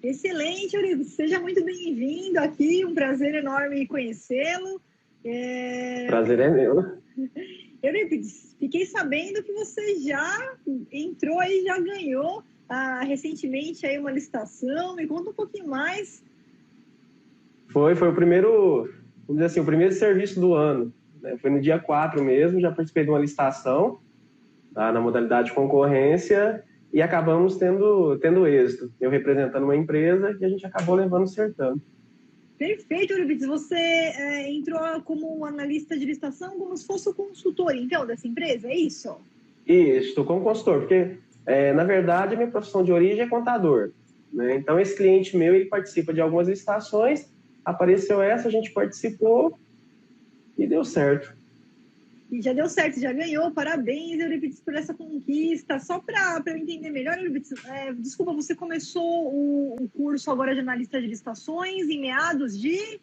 Excelente, Eurípides. Seja muito bem-vindo aqui. Um prazer enorme conhecê-lo. Prazer é meu. Eurípides, fiquei sabendo que você já entrou aí, já ganhou recentemente aí uma licitação. Me conta um pouquinho mais. Foi o primeiro, vamos dizer assim, o primeiro serviço do ano, né? Foi no dia 4 mesmo, já participei de uma licitação, tá, na modalidade de concorrência e acabamos tendo êxito. Eu representando uma empresa e a gente acabou levando o certame. Perfeito, Eurípides. Você entrou como analista de licitação, como se fosse o consultor, então, dessa empresa, é isso? Isso, estou como consultor, porque, na verdade, a minha profissão de origem é contador, né? Então, esse cliente meu, ele participa de algumas licitações, apareceu essa, a gente participou e deu certo. E já deu certo, já ganhou. Parabéns, Eurípides, por essa conquista. Só para eu entender melhor, Eurípides, desculpa, você começou o curso agora de analista de licitações em meados de...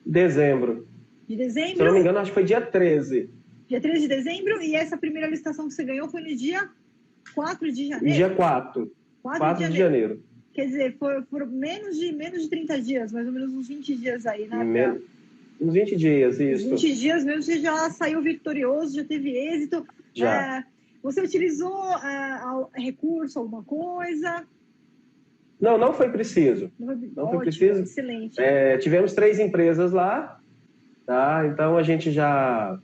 Dezembro. De dezembro? Se eu não me engano, acho que foi dia 13. Dia 13 de dezembro. E essa primeira licitação que você ganhou foi no dia 4 de janeiro? Dia 4. 4 de janeiro. Quer dizer, foram menos de 30 dias, mais ou menos uns 20 dias aí, né? Uns 20 dias, isso. Uns 20 dias mesmo, você já saiu vitorioso, já teve êxito. Já. Você utilizou recurso, alguma coisa? Não foi preciso. Não foi preciso. Excelente. Tivemos 3 empresas lá, tá? Então a gente já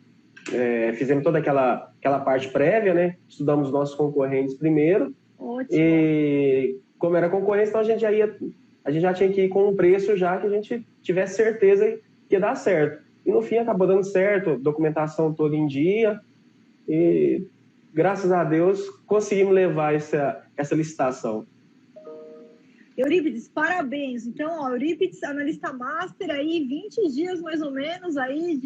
fizemos toda aquela parte prévia, né? Estudamos nossos concorrentes primeiro. Ótimo. E como era concorrência, então a gente já tinha que ir com um preço já que a gente tivesse certeza que ia dar certo. E no fim acabou dando certo, documentação toda em dia e graças a Deus conseguimos levar essa licitação. Eurípides, parabéns. Então, Eurípides, analista master aí, 20 dias mais ou menos aí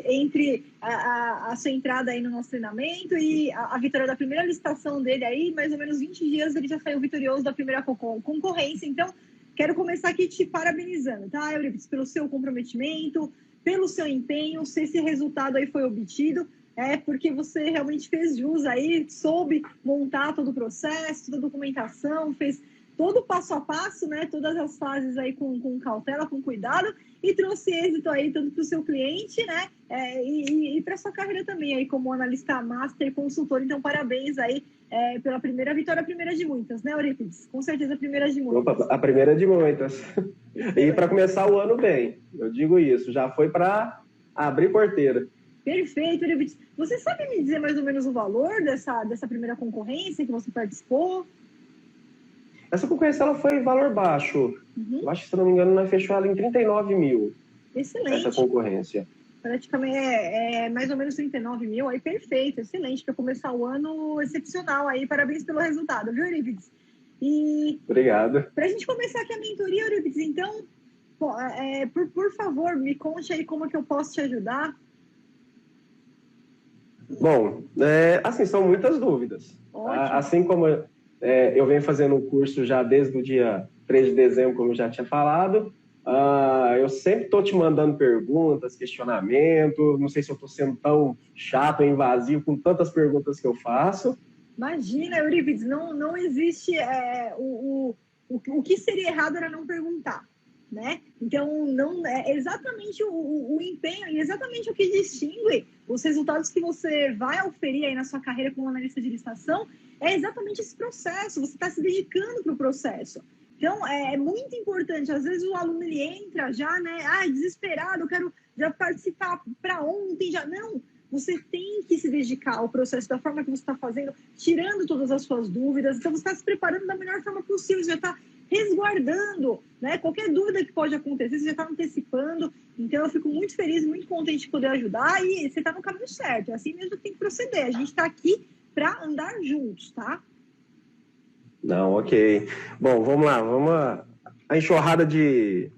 entre a sua entrada aí no nosso treinamento e a vitória da primeira licitação dele aí, mais ou menos 20 dias ele já saiu vitorioso da primeira concorrência. Então, quero começar aqui te parabenizando, tá, Eurípides, pelo seu comprometimento, pelo seu empenho, se esse resultado aí foi obtido, porque você realmente fez jus aí, soube montar todo o processo, toda a documentação, fez todo o passo a passo, né, todas as fases aí com cautela, com cuidado, e trouxe êxito aí tanto para o seu cliente, né, e para a sua carreira também aí como analista master e consultor. Então, parabéns aí pela primeira vitória, a primeira de muitas, né, Eurípides? Com certeza a primeira de muitas. Opa, a primeira de muitas. E para começar o ano bem, eu digo isso, já foi para abrir porteira. Perfeito, Eurípides. Você sabe me dizer mais ou menos o valor dessa primeira concorrência que você participou? Essa concorrência ela foi em valor baixo. Uhum. Eu acho que, se não me engano, nós fechou ela em 39 mil. Excelente. Essa concorrência. Praticamente mais ou menos 39 mil, aí perfeito, excelente, para começar o ano excepcional aí, parabéns pelo resultado, viu, Eurípides? Obrigado. Para a gente começar aqui a mentoria, Eurípides, então, por favor, me conte aí como é que eu posso te ajudar. Bom, assim, são muitas dúvidas. Tá? Assim como eu venho fazendo o curso já desde o dia 3 de dezembro, como eu já tinha falado, eu sempre estou te mandando perguntas, questionamento, não sei se eu estou sendo tão chato ou invasivo com tantas perguntas que eu faço. Imagina, Eurípides, não existe... o que seria errado era não perguntar, né? Então, não é exatamente o empenho e exatamente o que distingue os resultados que você vai oferir aí na sua carreira como analista de licitação, é exatamente esse processo, você está se dedicando para o processo. Então, é muito importante, às vezes o aluno ele entra já, né, desesperado, eu quero já participar para ontem, já não, você tem que se dedicar ao processo da forma que você está fazendo, tirando todas as suas dúvidas, então você está se preparando da melhor forma possível, você já está resguardando, né, qualquer dúvida que pode acontecer, você já está antecipando, então eu fico muito feliz, muito contente de poder ajudar e você está no caminho certo, é assim mesmo que tem que proceder, a gente está aqui para andar juntos, tá? Não, ok. Bom, vamos lá, a enxurrada de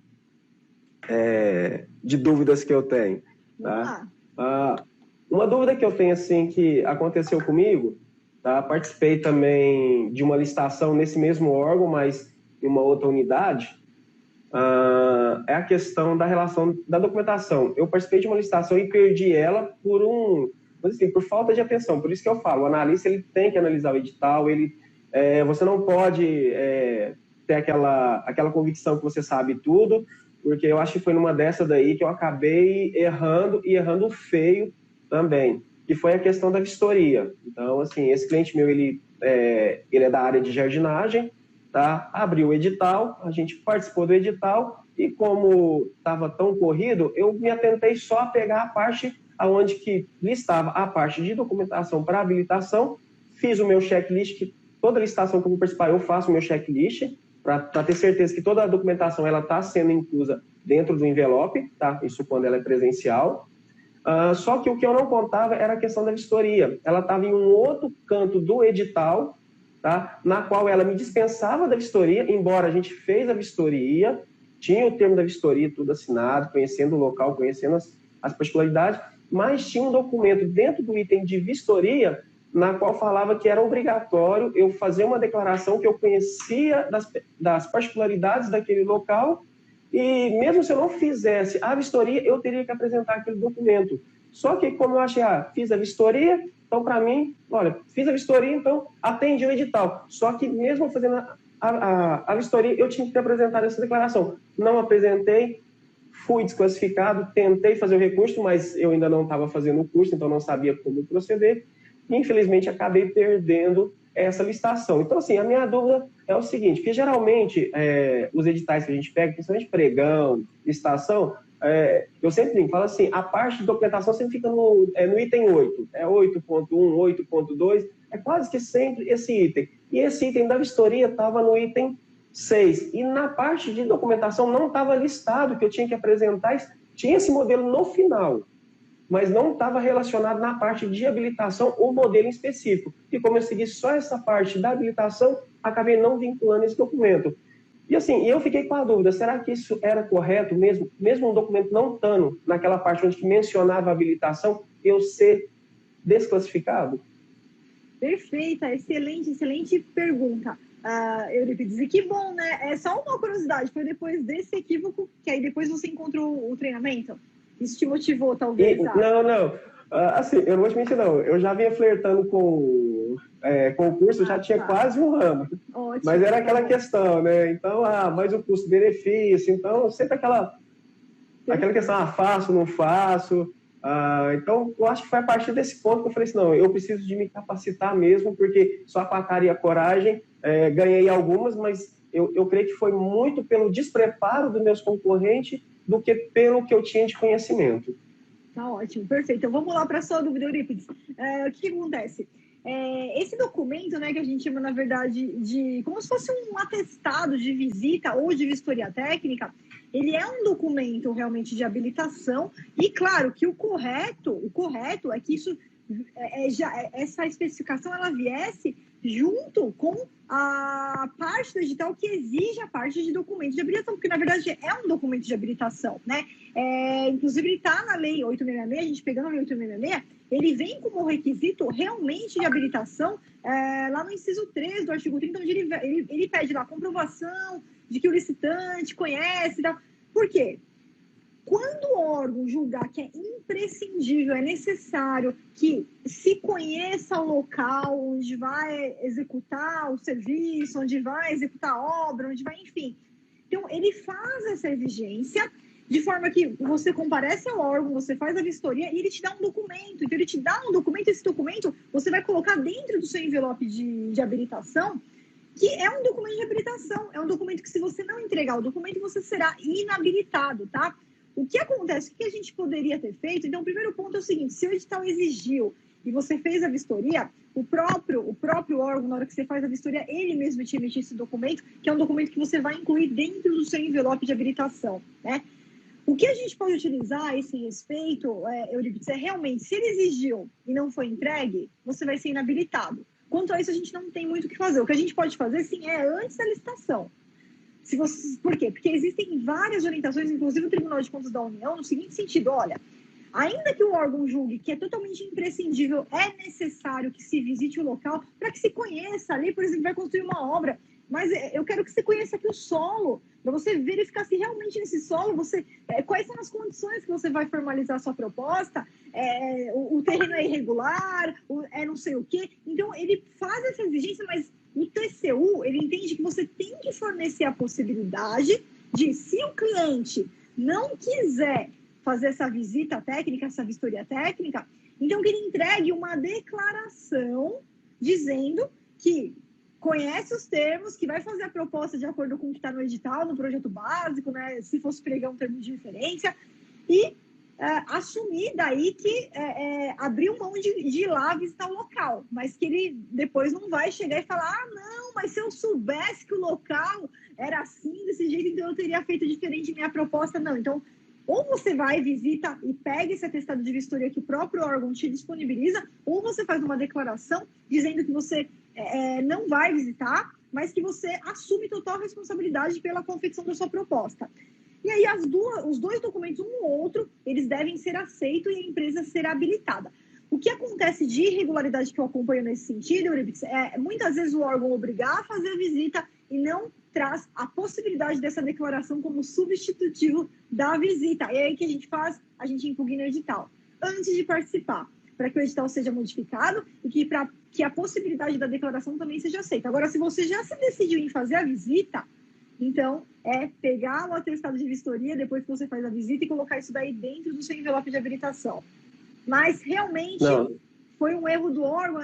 dúvidas que eu tenho. Tá? Uma dúvida que eu tenho, assim, que aconteceu comigo, tá? Participei também de uma licitação nesse mesmo órgão, mas em uma outra unidade, é a questão da relação da documentação. Eu participei de uma licitação e perdi ela por falta de atenção. Por isso que eu falo, o analista ele tem que analisar o edital, você não pode ter aquela convicção que você sabe tudo, porque eu acho que foi numa dessa daí que eu acabei errando, e errando feio também, que foi a questão da vistoria. Então, assim, esse cliente meu, ele é da área de jardinagem, tá? Abriu o edital, a gente participou do edital, e como estava tão corrido, eu me atentei só a pegar a parte onde que listava a parte de documentação para habilitação, fiz o meu checklist, que toda licitação que eu vou participar, eu faço o meu checklist, para ter certeza que toda a documentação está sendo inclusa dentro do envelope, tá? Isso quando ela é presencial. Só que o que eu não contava era a questão da vistoria. Ela estava em um outro canto do edital, tá? Na qual ela me dispensava da vistoria, embora a gente fez a vistoria, tinha o termo da vistoria tudo assinado, conhecendo o local, conhecendo as particularidades, mas tinha um documento dentro do item de vistoria na qual falava que era obrigatório eu fazer uma declaração que eu conhecia das particularidades daquele local, e mesmo se eu não fizesse a vistoria, eu teria que apresentar aquele documento. Só que como eu achei, fiz a vistoria, então para mim, olha, fiz a vistoria, então atendi o edital. Só que mesmo fazendo a vistoria, eu tinha que apresentar essa declaração. Não apresentei, fui desclassificado, tentei fazer o recurso, mas eu ainda não estava fazendo o curso, então não sabia como proceder. Infelizmente, acabei perdendo essa licitação. Então, assim, a minha dúvida é o seguinte, que geralmente os editais que a gente pega, principalmente pregão, licitação, eu sempre falo assim, a parte de documentação sempre fica no item 8, 8.1, 8.2, é quase que sempre esse item. E esse item da vistoria estava no item 6. E na parte de documentação não estava listado que eu tinha que apresentar, tinha esse modelo no final, mas não estava relacionado na parte de habilitação o modelo em específico. E como eu segui só essa parte da habilitação, acabei não vinculando esse documento. E assim, eu fiquei com a dúvida, será que isso era correto mesmo um documento não estando naquela parte onde mencionava a habilitação, eu ser desclassificado? Perfeita, excelente pergunta, Eurípides. E que bom, né? É só uma curiosidade, foi depois desse equívoco que aí depois você encontrou o treinamento? Isso te motivou, talvez? Não. Assim, eu não vou te mentir, não. Eu já vinha flertando com o curso, já tinha quase um ano. Ótimo, mas era aquela questão, né? Então, mas o custo-benefício, então, sempre aquela questão, faço, não faço. Então, eu acho que foi a partir desse ponto que eu falei assim, não, eu preciso de me capacitar mesmo, porque só a cara e a coragem, ganhei algumas, mas eu creio que foi muito pelo despreparo dos meus concorrentes do que pelo que eu tinha de conhecimento. Tá ótimo, perfeito. Então vamos lá para a sua dúvida, Eurípides. O que acontece? Esse documento, né, que a gente chama, na verdade, de como se fosse um atestado de visita ou de vistoria técnica, ele é um documento realmente de habilitação, e claro que o correto é que isso essa especificação ela viesse junto com a parte do edital que exige a parte de documento de habilitação, porque na verdade é um documento de habilitação, né? Inclusive ele está na lei 866, a gente pegando a lei 866, ele vem como requisito realmente de habilitação lá no inciso 3 do artigo 30, onde ele pede lá a comprovação de que o licitante conhece e tal. Por quê? Quando o órgão julgar que é imprescindível, é necessário que se conheça o local onde vai executar o serviço, onde vai executar a obra, onde vai, enfim. Então, ele faz essa exigência de forma que você comparece ao órgão, você faz a vistoria e ele te dá um documento. Então, ele te dá um documento, esse documento você vai colocar dentro do seu envelope de habilitação, que é um documento de habilitação. É um documento que, se você não entregar o documento, você será inabilitado, tá? O que acontece? O que a gente poderia ter feito? Então, o primeiro ponto é o seguinte, se o edital exigiu e você fez a vistoria, o próprio órgão, na hora que você faz a vistoria, ele mesmo te emitir esse documento, que é um documento que você vai incluir dentro do seu envelope de habilitação, né? O que a gente pode utilizar a esse respeito, Eurípides, é realmente, se ele exigiu e não foi entregue, você vai ser inabilitado. Quanto a isso, a gente não tem muito o que fazer. O que a gente pode fazer, sim, é antes da licitação. Por quê? Porque existem várias orientações, inclusive o Tribunal de Contas da União, no seguinte sentido, olha, ainda que o órgão julgue que é totalmente imprescindível, é necessário que se visite o local para que se conheça ali, por exemplo, vai construir uma obra, mas eu quero que você conheça aqui o solo, para você verificar se realmente nesse solo, quais são as condições que você vai formalizar a sua proposta, o terreno é irregular, é não sei o quê. Então, ele faz essa exigência, mas O TCU, ele entende que você tem que fornecer a possibilidade de, se o cliente não quiser fazer essa visita técnica, essa vistoria técnica, então que ele entregue uma declaração dizendo que conhece os termos, que vai fazer a proposta de acordo com o que está no edital, no projeto básico, né? Se fosse pregar um termo de referência, e assumir daí que abriu mão de ir lá visitar o local, mas que ele depois não vai chegar e falar, não, mas se eu soubesse que o local era assim, desse jeito, então eu teria feito diferente minha proposta. Não, então, ou você vai, visita e pega esse atestado de vistoria que o próprio órgão te disponibiliza, ou você faz uma declaração dizendo que você não vai visitar, mas que você assume total responsabilidade pela confecção da sua proposta. E aí os dois documentos, um ou outro, eles devem ser aceitos e a empresa ser habilitada. O que acontece de irregularidade que eu acompanho nesse sentido, Euripides, muitas vezes o órgão obrigar a fazer a visita e não traz a possibilidade dessa declaração como substitutivo da visita. É aí que a gente faz, a gente impugna o edital, antes de participar, para que o edital seja modificado e para que a possibilidade da declaração também seja aceita. Agora, se você já se decidiu em fazer a visita, então, pegar o atestado de vistoria depois que você faz a visita e colocar isso daí dentro do seu envelope de habilitação. Mas, realmente, foi um erro do órgão,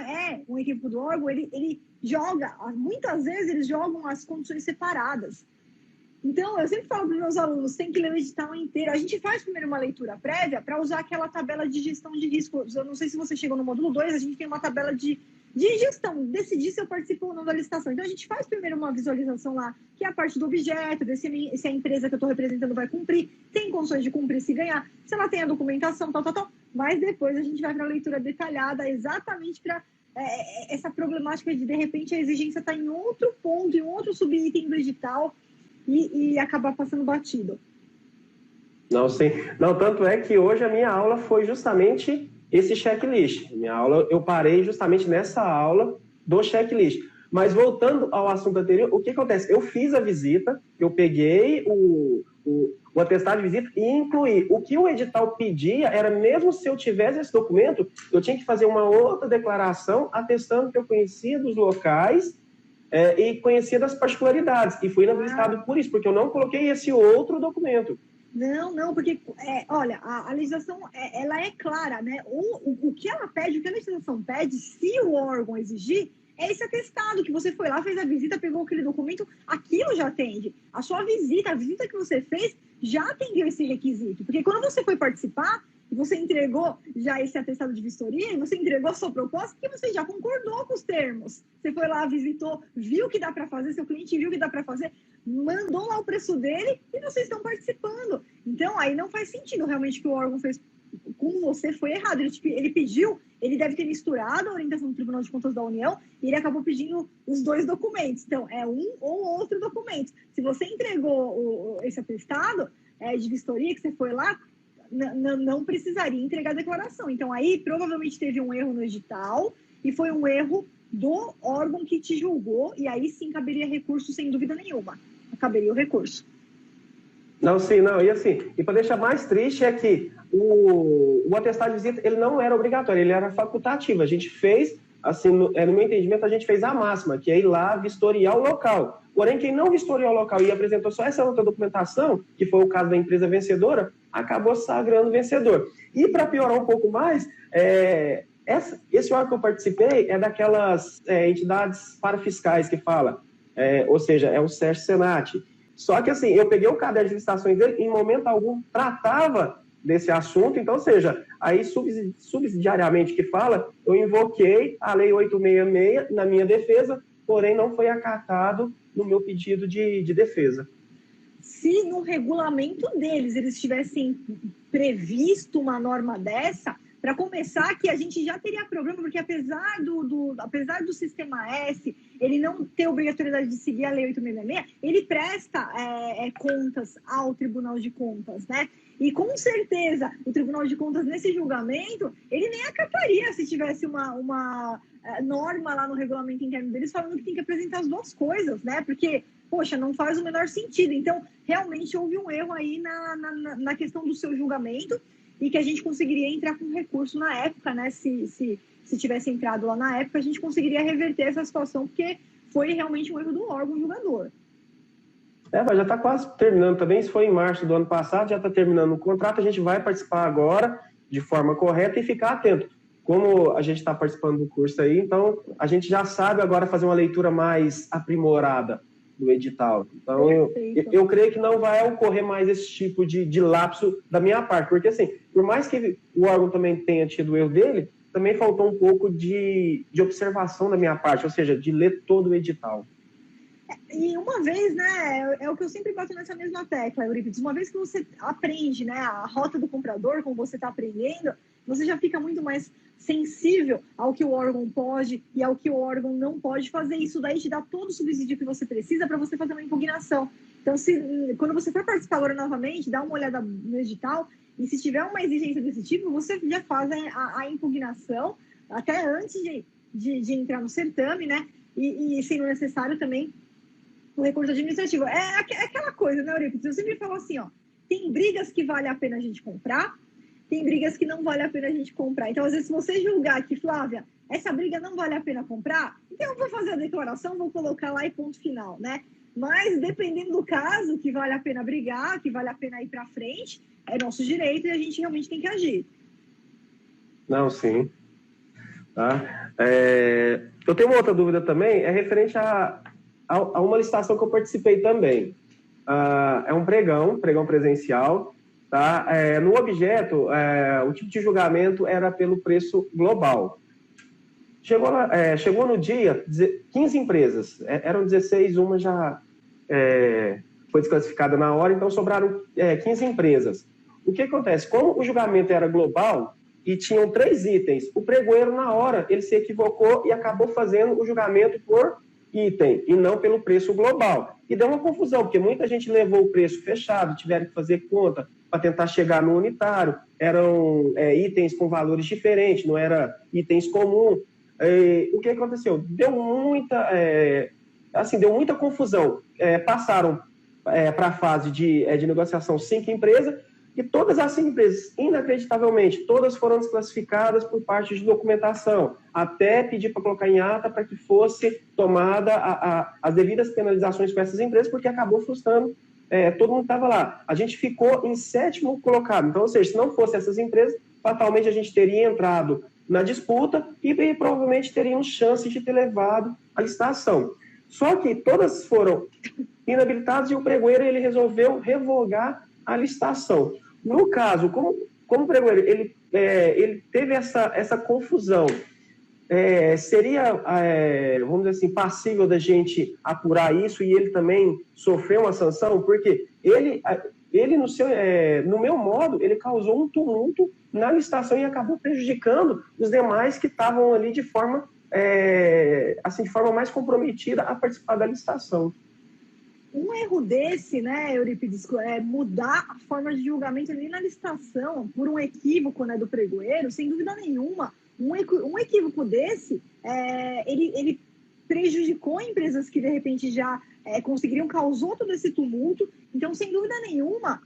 um equívoco do órgão, ele joga, muitas vezes eles jogam as condições separadas. Então, eu sempre falo para os meus alunos, tem que ler o edital inteiro. A gente faz primeiro uma leitura prévia para usar aquela tabela de gestão de riscos. Eu não sei se você chegou no módulo 2, a gente tem uma tabela de gestão, decidir se eu participo ou não da licitação. Então, a gente faz primeiro uma visualização lá, que é a parte do objeto, ver se a empresa que eu estou representando vai cumprir, tem condições de cumprir se ganhar, se ela tem a documentação, tal. Mas depois a gente vai para a leitura detalhada, exatamente para essa problemática de repente, a exigência está em outro ponto, em outro subitem do edital e acabar passando batido. Não, sim. Não, tanto é que hoje a minha aula foi justamente esse checklist. Minha aula, eu parei justamente nessa aula do checklist. Mas voltando ao assunto anterior, o que acontece? Eu fiz a visita, eu peguei o atestado de visita e incluí. O que o edital pedia era, mesmo se eu tivesse esse documento, eu tinha que fazer uma outra declaração atestando que eu conhecia dos locais e conhecia das particularidades. E fui inabilitado por isso, porque eu não coloquei esse outro documento. Não, porque, olha, a legislação, ela é clara, né? O que ela pede, o que a legislação pede, se o órgão exigir, é esse atestado que você foi lá, fez a visita, pegou aquele documento, aquilo já atende. A sua visita, a visita que você fez, já atendeu esse requisito. Porque quando você foi participar, e você entregou já esse atestado de vistoria, e você entregou a sua proposta, porque você já concordou com os termos. Você foi lá, visitou, viu que dá para fazer, seu cliente viu que dá para fazer, mandou lá o preço dele e vocês estão participando. Então, aí não faz sentido realmente que o órgão fez com você, foi errado. Ele pediu, ele deve ter misturado a orientação do Tribunal de Contas da União e ele acabou pedindo os dois documentos. Então, é um ou outro documento. Se você entregou esse atestado de vistoria, que você foi lá, não precisaria entregar a declaração. Então, aí provavelmente teve um erro no edital e foi um erro do órgão que te julgou, e aí sim caberia recurso, sem dúvida nenhuma. Caberia o recurso. Não, sim, não. E assim, e para deixar mais triste é que o atestado de visita, ele não era obrigatório, ele era facultativo. A gente fez, assim, no meu entendimento, a gente fez a máxima, que é ir lá vistoriar o local. Porém, quem não vistoriou o local e apresentou só essa outra documentação, que foi o caso da empresa vencedora, acabou sagrando vencedor. E para piorar um pouco mais, esse órgão que eu participei é daquelas entidades parafiscais que fala, ou seja, é o SESC-Senat. Só que assim, eu peguei o caderno de licitações dele, em momento algum tratava desse assunto, então, ou seja, aí subsidiariamente que fala, eu invoquei a Lei 866 na minha defesa, porém não foi acatado no meu pedido de defesa. Se no regulamento deles eles tivessem previsto uma norma dessa, para começar, que a gente já teria problema, porque apesar do sistema S, ele não ter obrigatoriedade de seguir a Lei 866, ele presta contas ao Tribunal de Contas, né? E com certeza, o Tribunal de Contas, nesse julgamento, ele nem acataria se tivesse uma norma lá no regulamento interno deles falando que tem que apresentar as duas coisas, né? Porque, poxa, não faz o menor sentido. Então, realmente houve um erro aí na questão do seu julgamento, e que a gente conseguiria entrar com recurso na época, né? Se tivesse entrado lá na época, a gente conseguiria reverter essa situação, porque foi realmente um erro do órgão julgador. Mas já está quase terminando também, isso foi em março do ano passado, já está terminando o contrato, a gente vai participar agora de forma correta e ficar atento. Como a gente está participando do curso aí, então a gente já sabe agora fazer uma leitura mais aprimorada do edital. Então eu creio que não vai ocorrer mais esse tipo de lapso da minha parte, porque assim, por mais que o órgão também tenha tido o erro dele, também faltou um pouco de observação da minha parte, ou seja, de ler todo o edital. E uma vez, né, é o que eu sempre bato nessa mesma tecla, Eurípides, uma vez que você aprende, né, a rota do comprador, como você está aprendendo, você já fica muito mais sensível ao que o órgão pode e ao que o órgão não pode fazer. Isso daí te dá todo o subsídio que você precisa para você fazer uma impugnação. Então, quando você for participar agora novamente, dá uma olhada no edital e se tiver uma exigência desse tipo, você já faz a impugnação até antes de entrar no certame, né, e sendo necessário também o recurso administrativo. É aquela coisa, né, Eurípides? Eu sempre falo assim, ó, tem brigas que vale a pena a gente comprar, tem brigas que não vale a pena a gente comprar. Então, às vezes, se você julgar que, Flávia, essa briga não vale a pena comprar, então eu vou fazer a declaração, vou colocar lá e ponto final, né? Mas, dependendo do caso, que vale a pena brigar, que vale a pena ir para frente, é nosso direito e a gente realmente tem que agir. Não, sim. Tá? Eu tenho uma outra dúvida também, é referente a uma licitação que eu participei também. É um pregão presencial, tá? No objeto, o tipo de julgamento era pelo preço global. Chegou no dia, 15 empresas, eram 16, uma já foi desclassificada na hora, então sobraram 15 empresas. O que acontece? Como o julgamento era global e tinham 3 itens, o pregoeiro, na hora, ele se equivocou e acabou fazendo o julgamento por item e não pelo preço global. E deu uma confusão, porque muita gente levou o preço fechado, tiveram que fazer conta para tentar chegar no unitário, eram itens com valores diferentes, não era itens comuns. O que aconteceu? Deu muita confusão. Passaram para a fase de negociação 5 empresas, e todas as 5 empresas, inacreditavelmente, todas foram desclassificadas por parte de documentação, até pedir para colocar em ata para que fosse tomada as devidas penalizações para essas empresas, porque acabou frustrando, todo mundo estava lá. A gente ficou em 7º colocado. Então, ou seja, se não fosse essas empresas, fatalmente a gente teria entrado na disputa e provavelmente teríamos chance de ter levado a licitação. Só que todas foram inabilitadas e o pregoeiro ele resolveu revogar a licitação. No caso, como o pregoeiro ele teve essa confusão, seria, vamos dizer assim, passível da gente apurar isso e ele também sofreu uma sanção? Porque ele no meu modo, ele causou um tumulto na licitação e acabou prejudicando os demais que estavam ali de forma mais comprometida a participar da licitação. Um erro desse, né, Eurípides, mudar a forma de julgamento ali na licitação por um equívoco, né, do pregoeiro, sem dúvida nenhuma. Um equívoco desse, ele prejudicou empresas que, de repente, já conseguiriam, causou todo esse tumulto. Então, sem dúvida nenhuma,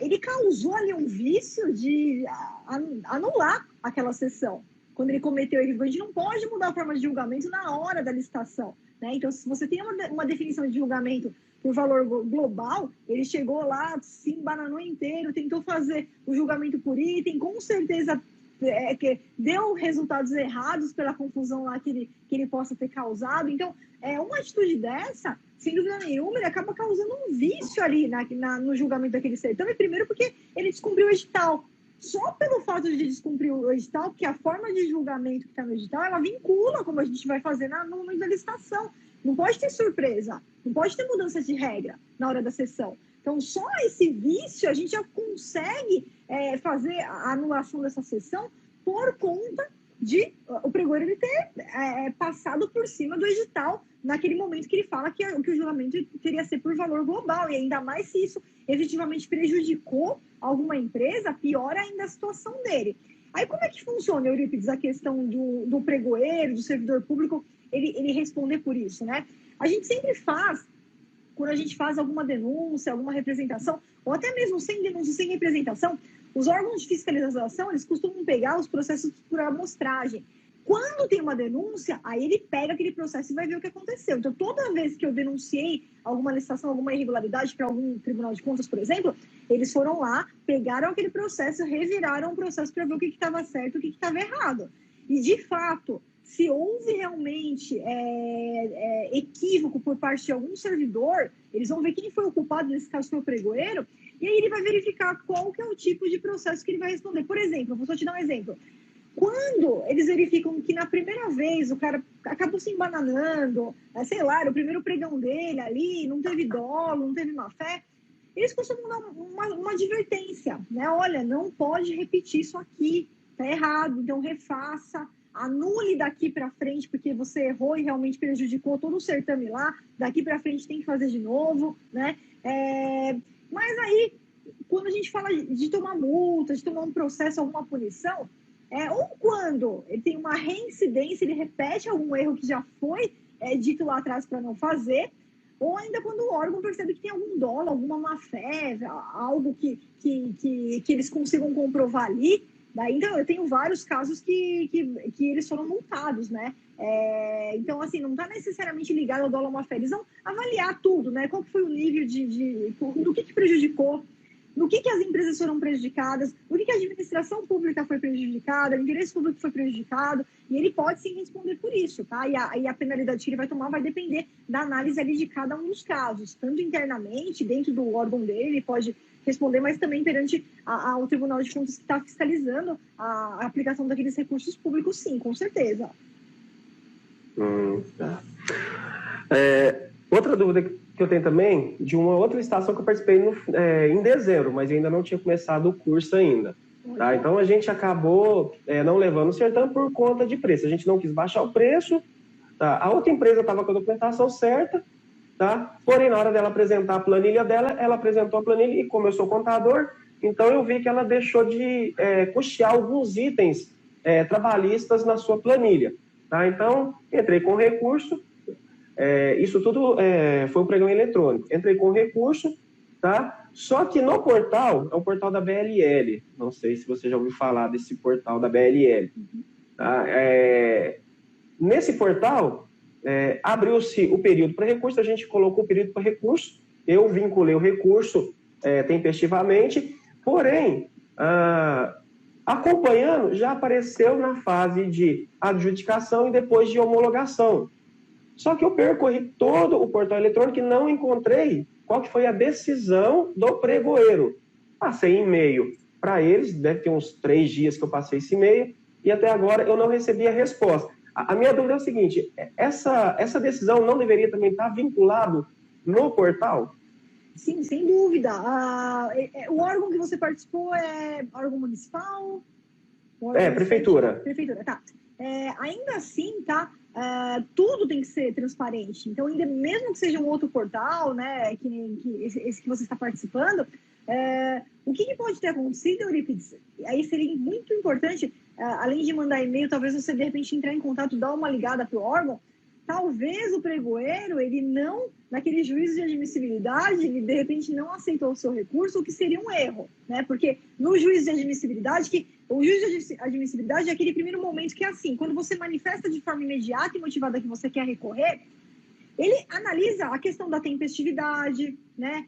ele causou ali um vício de anular aquela sessão. Quando ele cometeu equívoco, a gente não pode mudar a forma de julgamento na hora da licitação, né? Então, se você tem uma definição de julgamento por valor global, ele chegou lá, se embananou inteiro, tentou fazer o julgamento por item, com certeza que deu resultados errados pela confusão lá que ele possa ter causado. Então, uma atitude dessa, sem dúvida nenhuma, ele acaba causando um vício ali no julgamento daquele certame. Primeiro porque ele descumpriu o edital. Só pelo fato de descumprir o edital, porque a forma de julgamento que está no edital, ela vincula como a gente vai fazer no momento da licitação. Não pode ter surpresa, não pode ter mudança de regra na hora da sessão. Então, só esse vício a gente já consegue fazer a anulação dessa sessão por conta de o pregoeiro ele ter passado por cima do edital naquele momento que ele fala que o julgamento teria ser por valor global, e ainda mais se isso efetivamente prejudicou alguma empresa, piora ainda a situação dele. Aí como é que funciona, Eurípides, a questão do pregoeiro, do servidor público, ele responder por isso, né? A gente sempre faz, quando a gente faz alguma denúncia, alguma representação, ou até mesmo sem denúncia, sem representação, os órgãos de fiscalização, eles costumam pegar os processos por amostragem. Quando tem uma denúncia, aí ele pega aquele processo e vai ver o que aconteceu. Então, toda vez que eu denunciei alguma licitação, alguma irregularidade para algum tribunal de contas, por exemplo, eles foram lá, pegaram aquele processo, reviraram o processo para ver o que estava certo e o que estava errado. E, de fato, se houve realmente equívoco por parte de algum servidor, eles vão ver quem foi o culpado, nesse caso foi o pregoeiro, e aí ele vai verificar qual que é o tipo de processo que ele vai responder. Por exemplo, vou só te dar um exemplo. Quando eles verificam que na primeira vez o cara acabou se embananando, sei lá, era o primeiro pregão dele ali, não teve dolo, não teve má fé, eles costumam dar uma advertência, né? Olha, não pode repetir isso aqui, tá errado, então refaça, anule daqui para frente, porque você errou e realmente prejudicou todo o certame lá, daqui para frente tem que fazer de novo, né? Mas aí, quando a gente fala de tomar multa, de tomar um processo, alguma punição, ou quando ele tem uma reincidência, ele repete algum erro que já foi dito lá atrás para não fazer, ou ainda quando o órgão percebe que tem algum dolo, alguma má-fé, algo que eles consigam comprovar ali. Daí, então, eu tenho vários casos que eles foram multados, né? Então, assim, não está necessariamente ligado ao dolo ou má-fé. Eles vão avaliar tudo, né? Qual que foi o nível do que prejudicou, no que as empresas foram prejudicadas, no que a administração pública foi prejudicada, o interesse público foi prejudicado, e ele pode sim responder por isso, tá? E a penalidade que ele vai tomar vai depender da análise ali de cada um dos casos, tanto internamente, dentro do órgão dele, ele pode responder, mas também perante ao Tribunal de Contas que está fiscalizando a aplicação daqueles recursos públicos, sim, com certeza. Tá. Outra dúvida que eu tenho também, de uma outra licitação que eu participei em dezembro, mas ainda não tinha começado o curso ainda. Tá? Então, a gente acabou não levando o certame por conta de preço. A gente não quis baixar o preço, tá? A outra empresa estava com a documentação certa, tá? Porém, na hora dela apresentar a planilha dela, ela apresentou a planilha e, como eu sou contador, então eu vi que ela deixou de custear alguns itens trabalhistas na sua planilha. Tá? Então, entrei com recurso. Isso tudo foi um pregão eletrônico. Entrei com recurso, tá? Só que no portal, é o portal da BLL. Não sei se você já ouviu falar desse portal da BLL. Tá? Nesse portal, abriu-se o período para recurso, a gente colocou o período para recurso, eu vinculei o recurso tempestivamente, porém, acompanhando, já apareceu na fase de adjudicação e depois de homologação. Só que eu percorri todo o portal eletrônico e não encontrei qual que foi a decisão do pregoeiro. Passei e-mail para eles, deve ter uns 3 dias que eu passei esse e-mail, e até agora eu não recebi a resposta. A minha dúvida é o seguinte, essa decisão não deveria também estar vinculado no portal? Sim, sem dúvida. O órgão que você participou é órgão municipal? Prefeitura. Prefeitura, tá. Ainda assim, tá? Tudo tem que ser transparente. Então, ainda mesmo que seja um outro portal, né, esse que você está participando, o que pode ter acontecido, Eurípides? Aí seria muito importante, além de mandar e-mail, talvez você de repente entrar em contato, dar uma ligada para o órgão. Talvez o pregoeiro, ele não, naquele juízo de admissibilidade, ele de repente não aceitou o seu recurso, o que seria um erro, né? Porque no juízo de admissibilidade, o juízo de admissibilidade é aquele primeiro momento que é assim, quando você manifesta de forma imediata e motivada que você quer recorrer, ele analisa a questão da tempestividade, né?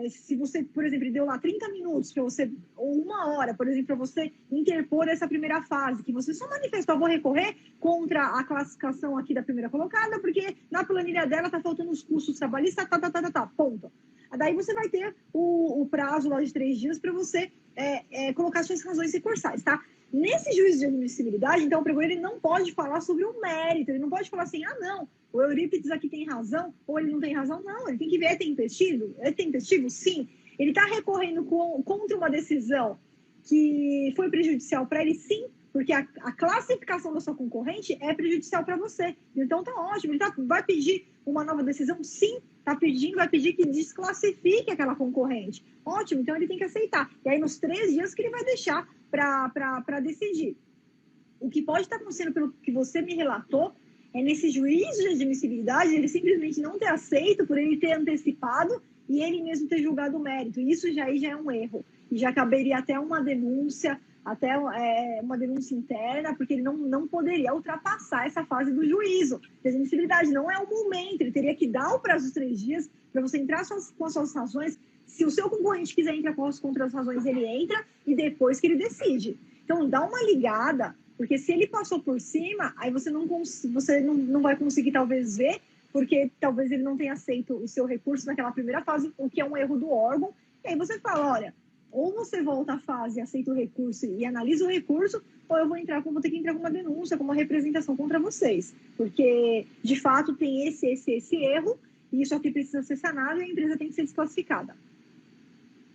Se você, por exemplo, deu lá 30 minutos para você, ou 1 hora, por exemplo, para você interpor essa primeira fase, que você só manifestou, vou recorrer contra a classificação aqui da primeira colocada, porque na planilha dela está faltando os custos trabalhistas, ponto. Daí você vai ter o prazo lá de 3 dias para você colocar suas razões recursais, tá? Nesse juízo de admissibilidade, então, o pregoeiro ele não pode falar sobre o mérito, ele não pode falar assim, não, o Eurípides aqui tem razão, ou ele não tem razão, não, ele tem que ver, é tempestivo? Sim. Ele está recorrendo contra uma decisão que foi prejudicial para ele, sim, porque a classificação da sua concorrente é prejudicial para você. Então, tá ótimo, ele vai pedir uma nova decisão? Sim, vai pedir que desclassifique aquela concorrente. Ótimo, então ele tem que aceitar. E aí, nos 3 dias que ele vai deixar para decidir. O que pode estar acontecendo pelo que você me relatou nesse juízo de admissibilidade, ele simplesmente não ter aceito por ele ter antecipado e ele mesmo ter julgado o mérito. Isso já é um erro. E já caberia até uma denúncia até uma denúncia interna, porque ele não poderia ultrapassar essa fase do juízo de admissibilidade. Não é o momento, ele teria que dar o prazo dos 3 dias para você entrar com as suas razões. Se o seu concorrente quiser entrar contra as razões, ele entra e depois que ele decide. Então, dá uma ligada, porque se ele passou por cima, aí você não vai conseguir talvez ver, porque talvez ele não tenha aceito o seu recurso naquela primeira fase, o que é um erro do órgão. E aí você fala, olha, ou você volta à fase, aceita o recurso e analisa o recurso, ou eu vou ter que entrar com uma denúncia, com uma representação contra vocês. Porque, de fato, tem esse erro, e isso aqui precisa ser sanado e a empresa tem que ser desclassificada.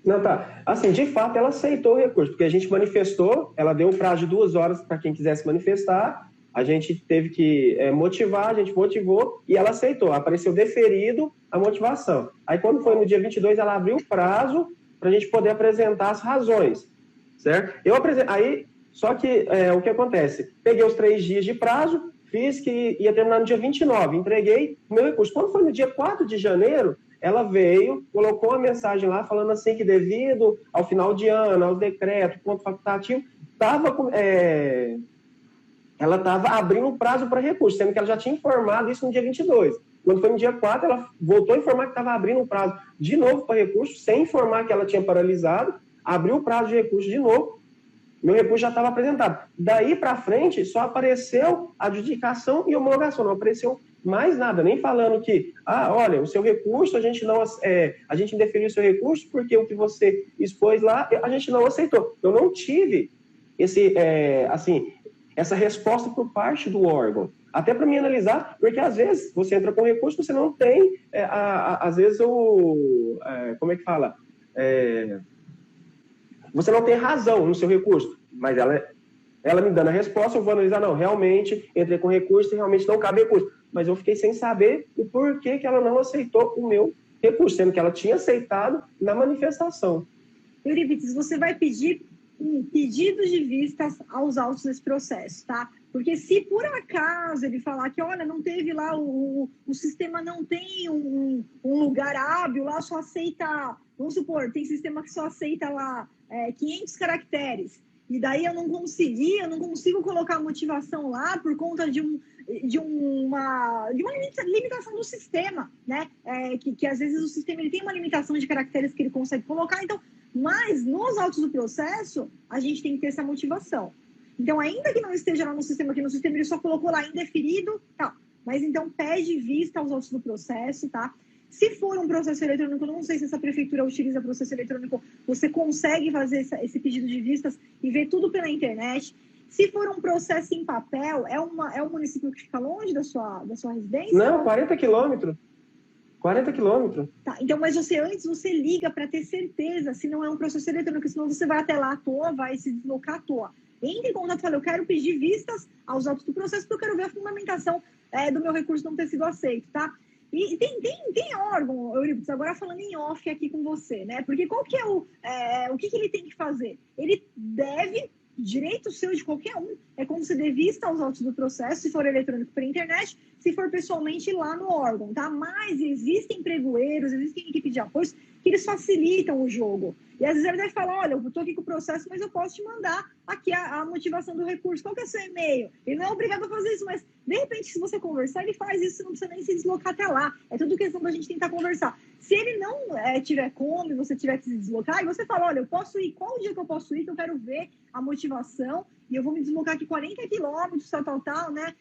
Não, tá. Assim, de fato, ela aceitou o recurso, porque a gente manifestou, ela deu um prazo de 2 horas para quem quisesse manifestar, a gente teve que motivar, a gente motivou e ela aceitou. Apareceu deferido a motivação. Aí, quando foi no dia 22, ela abriu o prazo para a gente poder apresentar as razões, certo? Aí, só que o que acontece? Peguei os 3 dias de prazo, fiz que ia terminar no dia 29, entreguei o meu recurso. Quando foi no dia 4 de janeiro, ela veio, colocou uma mensagem lá falando assim que devido ao final de ano, aos decretos, ponto facultativo, ela estava abrindo um prazo para recurso, sendo que ela já tinha informado isso no dia 22. Quando foi no dia 4, ela voltou a informar que estava abrindo um prazo de novo para recurso, sem informar que ela tinha paralisado, abriu o prazo de recurso de novo, meu recurso já estava apresentado. Daí para frente, só apareceu adjudicação e homologação, não apareceu mais nada, nem falando que, olha, o seu recurso, a gente indeferiu o seu recurso porque o que você expôs lá, a gente não aceitou. Eu não tive essa resposta por parte do órgão, até para me analisar, porque às vezes você entra com recurso, você não tem, às vezes, como é que fala? Você não tem razão no seu recurso, mas ela me dando a resposta, eu vou analisar, não, realmente, entrei com recurso e realmente não cabe recurso. Mas eu fiquei sem saber o porquê que ela não aceitou o meu recurso, sendo que ela tinha aceitado na manifestação. Eurípides, você vai pedir pedidos de vistas aos autos desse processo, tá? Porque se por acaso ele falar que, olha, não teve lá, o sistema não tem um lugar hábil, lá só aceita, vamos supor, tem sistema que só aceita lá 500 caracteres, e daí eu não consigo colocar a motivação lá por conta de uma limitação do sistema, né? Que às vezes o sistema ele tem uma limitação de caracteres que ele consegue colocar, então, mas nos autos do processo, a gente tem que ter essa motivação. Então, ainda que não esteja lá no sistema, que no sistema ele só colocou lá indeferido, tá? Mas então pede vista aos autos do processo, tá? Se for um processo eletrônico, eu não sei se essa prefeitura utiliza processo eletrônico, você consegue fazer esse pedido de vistas e ver tudo pela internet. Se for um processo em papel, é um município que fica longe da sua residência? Não, 40 quilômetros. 40 quilômetros. Tá, então, mas antes você liga para ter certeza se não é um processo eletrônico, senão você vai até lá à toa, vai se deslocar à toa. Entre em contato e fala, eu quero pedir vistas aos autos do processo porque eu quero ver a fundamentação do meu recurso não ter sido aceito, tá? E tem órgão, Eurípides, agora falando em off aqui com você, né? Porque qual que é o que ele tem que fazer? Ele deve, direito seu de qualquer um, é conceder vista aos autos do processo, se for eletrônico pela internet, se for pessoalmente lá no órgão, tá? Mas existem pregoeiros, existem equipe de apoio que eles facilitam o jogo. E às vezes ele deve falar, olha, eu estou aqui com o processo, mas eu posso te mandar aqui a motivação do recurso. Qual que é o seu e-mail? Ele não é obrigado a fazer isso, mas de repente, se você conversar, ele faz isso, você não precisa nem se deslocar até lá. É tudo questão da gente tentar conversar. Se ele não tiver como e você tiver que se deslocar, e você fala, olha, eu posso ir, qual o dia que eu posso ir, que eu quero ver a motivação, e eu vou me deslocar aqui 40 quilômetros, tal, né,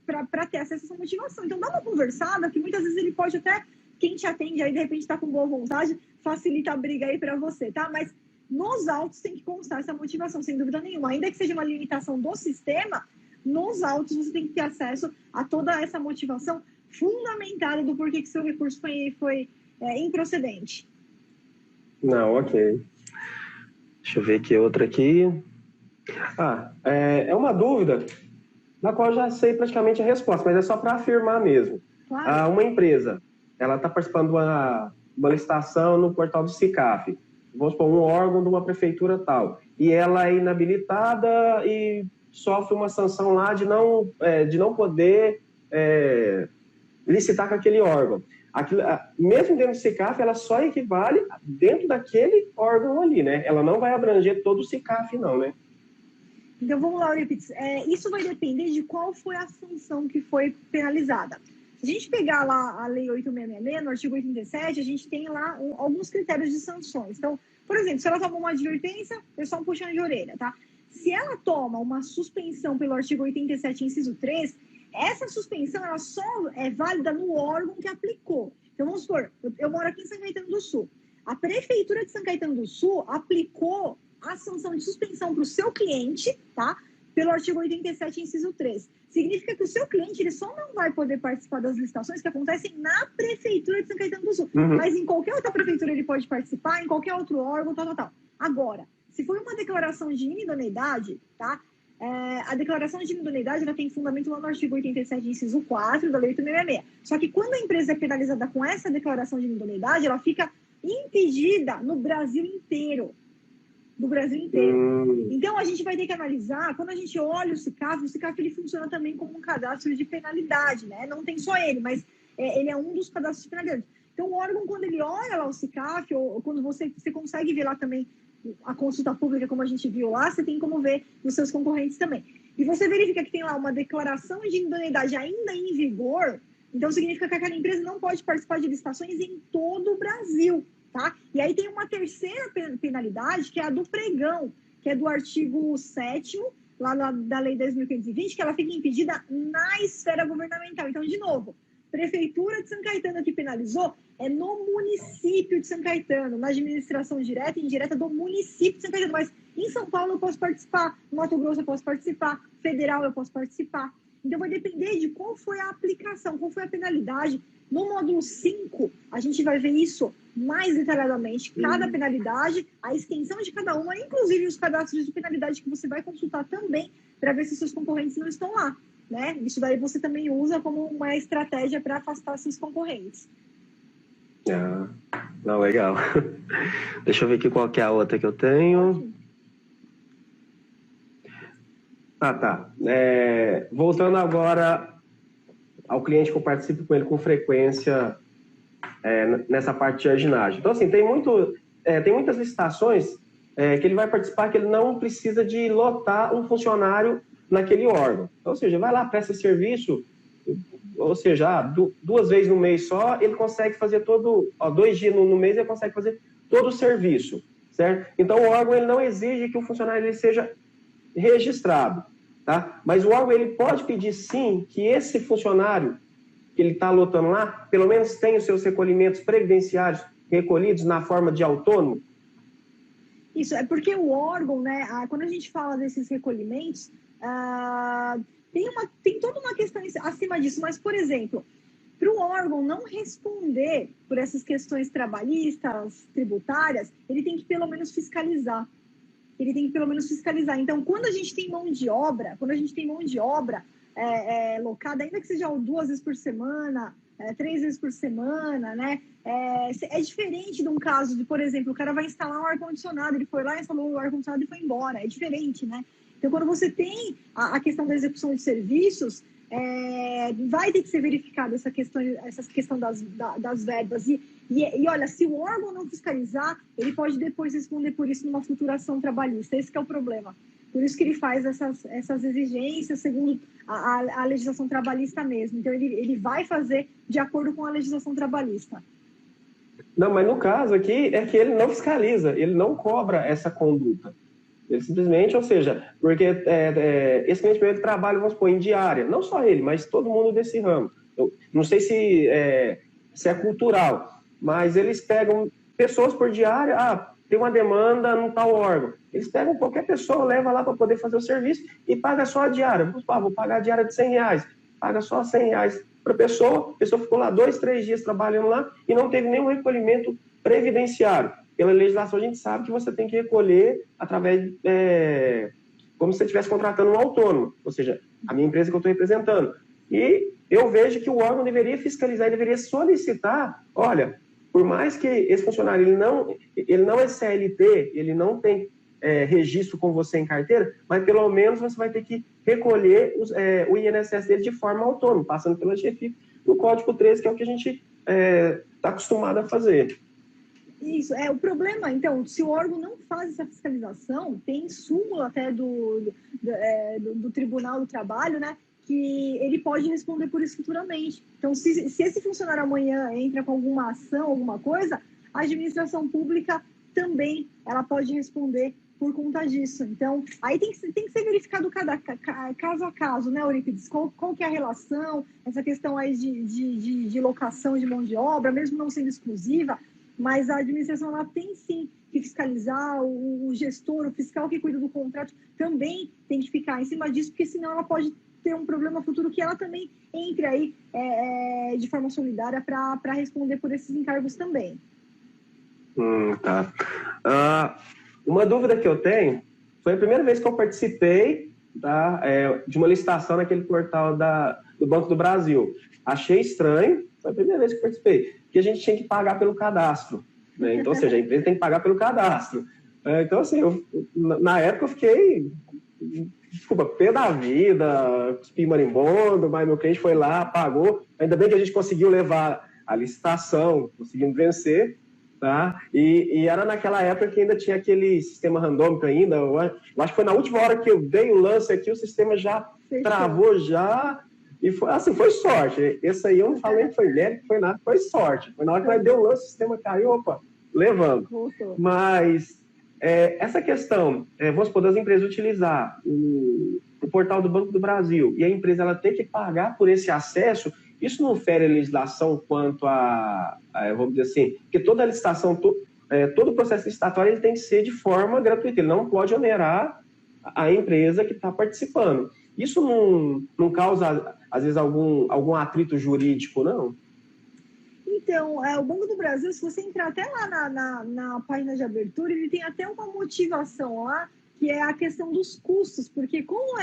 para ter acesso a essa motivação. Então, dá uma conversada, que muitas vezes ele pode até, quem te atende aí, de repente, está com boa vontade, facilita a briga aí para você, tá? Mas nos autos tem que constar essa motivação, sem dúvida nenhuma. Ainda que seja uma limitação do sistema, nos autos você tem que ter acesso a toda essa motivação fundamentada do porquê que seu recurso foi improcedente. Não, ok. Deixa eu ver aqui outra aqui. É uma dúvida na qual eu já sei praticamente a resposta, mas é só para afirmar mesmo. Claro. Uma empresa, ela está participando de uma licitação no portal do SICAF, vamos supor, um órgão de uma prefeitura tal, e ela é inabilitada e sofre uma sanção lá de não poder licitar com aquele órgão. aquilo, mesmo dentro do CICAF, ela só equivale dentro daquele órgão ali, né? Ela não vai abranger todo o CICAF, não, né? Então, vamos lá, Eurípides. Isso vai depender de qual foi a sanção que foi penalizada. Se a gente pegar lá a Lei 8666, no artigo 87, a gente tem lá alguns critérios de sanções. Então, por exemplo, se ela toma uma advertência, é só um puxão de orelha, tá? Se ela toma uma suspensão pelo artigo 87, inciso 3, essa suspensão ela só é válida no órgão que aplicou. Então, vamos supor, eu moro aqui em São Caetano do Sul. A Prefeitura de São Caetano do Sul aplicou a sanção de suspensão para o seu cliente, tá? Pelo artigo 87, inciso 3. Significa que o seu cliente ele só não vai poder participar das licitações que acontecem na Prefeitura de São Caetano do Sul. Mas em qualquer outra prefeitura ele pode participar, em qualquer outro órgão, tal. Agora, se for uma declaração de inidoneidade, tá? A declaração de inidoneidade ela tem fundamento lá no artigo 87, inciso 4 da Lei 8666. Só que quando a empresa é penalizada com essa declaração de inidoneidade, ela fica impedida no Brasil inteiro. Do Brasil inteiro. Então, a gente vai ter que analisar, quando a gente olha o CICAF ele funciona também como um cadastro de penalidade, né? Não tem só ele, mas ele é um dos cadastros de penalidade. Então, o órgão, quando ele olha lá o CICAF, ou quando você consegue ver lá também a consulta pública, como a gente viu lá, você tem como ver os seus concorrentes também. E você verifica que tem lá uma declaração de idoneidade ainda em vigor, então significa que aquela empresa não pode participar de licitações em todo o Brasil. Tá? E aí tem uma terceira penalidade, que é a do pregão, que é do artigo 7º, lá da Lei 10.520, que ela fica impedida na esfera governamental. Então, de novo, Prefeitura de São Caetano que penalizou é no município de São Caetano, na administração direta e indireta do município de São Caetano. Mas em São Paulo eu posso participar, no Mato Grosso eu posso participar, federal eu posso participar. Então, vai depender de qual foi a aplicação, qual foi a penalidade. No módulo 5, a gente vai ver isso mais detalhadamente, cada penalidade, a extensão de cada uma, inclusive os cadastros de penalidade que você vai consultar também para ver se seus concorrentes não estão lá, né? Isso daí você também usa como uma estratégia para afastar seus concorrentes. Não, legal. Deixa eu ver aqui qual que é a outra que eu tenho. Tá. Voltando agora ao cliente que eu participo com ele com frequência nessa parte de jardinagem. Então, assim, tem muitas licitações que ele vai participar que ele não precisa de lotar um funcionário naquele órgão. Então, ou seja, vai lá, presta serviço, ou seja, 2 vezes no mês só, ele consegue fazer 2 dias no mês, ele consegue fazer todo o serviço, certo? Então, o órgão ele não exige que o funcionário ele seja registrado, tá? Mas o órgão ele pode pedir sim que esse funcionário que ele está lotando lá, pelo menos tenha os seus recolhimentos previdenciários recolhidos na forma de autônomo. Isso, é porque o órgão, né, quando a gente fala desses recolhimentos, tem toda uma questão acima disso, mas, por exemplo, para o órgão não responder por essas questões trabalhistas, tributárias, ele tem que pelo menos fiscalizar. Então, quando a gente tem mão de obra locada, ainda que seja 2 vezes por semana, 3 vezes por semana, né? É diferente de um caso de, por exemplo, o cara vai instalar um ar-condicionado, ele foi lá, instalou o ar-condicionado e foi embora. É diferente, né? Então, quando você tem a questão da execução de serviços, vai ter que ser verificada essa questão das verbas. E olha, se o órgão não fiscalizar, ele pode depois responder por isso numa futura ação trabalhista. Esse que é o problema. Por isso que ele faz essas exigências segundo a legislação trabalhista mesmo. Então, ele vai fazer de acordo com a legislação trabalhista. Não, mas no caso aqui é que ele não fiscaliza, ele não cobra essa conduta. Ele simplesmente, ou seja, porque esse cliente ele trabalha, vamos supor, em diária. Não só ele, mas todo mundo desse ramo. Eu não sei se é cultural, mas eles pegam pessoas por diária, tem uma demanda num tal órgão. Eles pegam qualquer pessoa, leva lá para poder fazer o serviço e paga só a diária. Vou pagar a diária de R$100. Paga só R$100 para a pessoa ficou lá 2, 3 dias trabalhando lá e não teve nenhum recolhimento previdenciário. Pela legislação, a gente sabe que você tem que recolher através, como se você estivesse contratando um autônomo, ou seja, a minha empresa que eu estou representando. E eu vejo que o órgão deveria fiscalizar e deveria solicitar, olha, por mais que esse funcionário ele não é CLT, ele não tem registro com você em carteira, mas pelo menos você vai ter que recolher o INSS dele de forma autônoma, passando pela chefia do Código 13, que é o que a gente está acostumado a fazer. Isso, o problema, então, se o órgão não faz essa fiscalização, tem súmula até do Tribunal do Trabalho, né, que ele pode responder por isso futuramente. Então, se esse funcionário amanhã entra com alguma ação, alguma coisa, a administração pública também ela pode responder por conta disso. Então, aí tem que ser verificado caso a caso, né, Eurípides? Qual que é a relação, essa questão aí de locação de mão de obra, mesmo não sendo exclusiva, mas a administração ela tem sim que fiscalizar, o gestor, o fiscal que cuida do contrato também tem que ficar em cima disso, porque senão ela pode ter um problema futuro que ela também entre aí de forma solidária para responder por esses encargos também. Tá. Uma dúvida que eu tenho, foi a primeira vez que eu participei de uma licitação naquele portal do Banco do Brasil. Achei estranho, foi a primeira vez que eu participei, que a gente tinha que pagar pelo cadastro, né? Então, ou seja, a empresa tem que pagar pelo cadastro. Então, assim, na época eu fiquei, pé da vida, cuspi marimbondo, mas meu cliente foi lá, pagou. Ainda bem que a gente conseguiu levar a licitação, conseguimos vencer, tá? E era naquela época que ainda tinha aquele sistema randômico ainda. Eu acho que foi na última hora que eu dei o lance aqui, o sistema já travou já. E foi assim, foi sorte. Esse aí eu não falei que foi mérito, foi nada, foi sorte. Foi na hora que nós deu o lance, o sistema caiu, opa, levando. Mas essa questão, vamos supor, das empresas utilizar o portal do Banco do Brasil e a empresa ela tem que pagar por esse acesso, isso não fere a legislação quanto vamos dizer assim, porque toda a licitação, todo o processo licitatório ele tem que ser de forma gratuita, ele não pode onerar a empresa que está participando. Isso não causa, às vezes, algum atrito jurídico, não? Então, o Banco do Brasil, se você entrar até lá na página de abertura, ele tem até uma motivação lá, que é a questão dos custos, porque como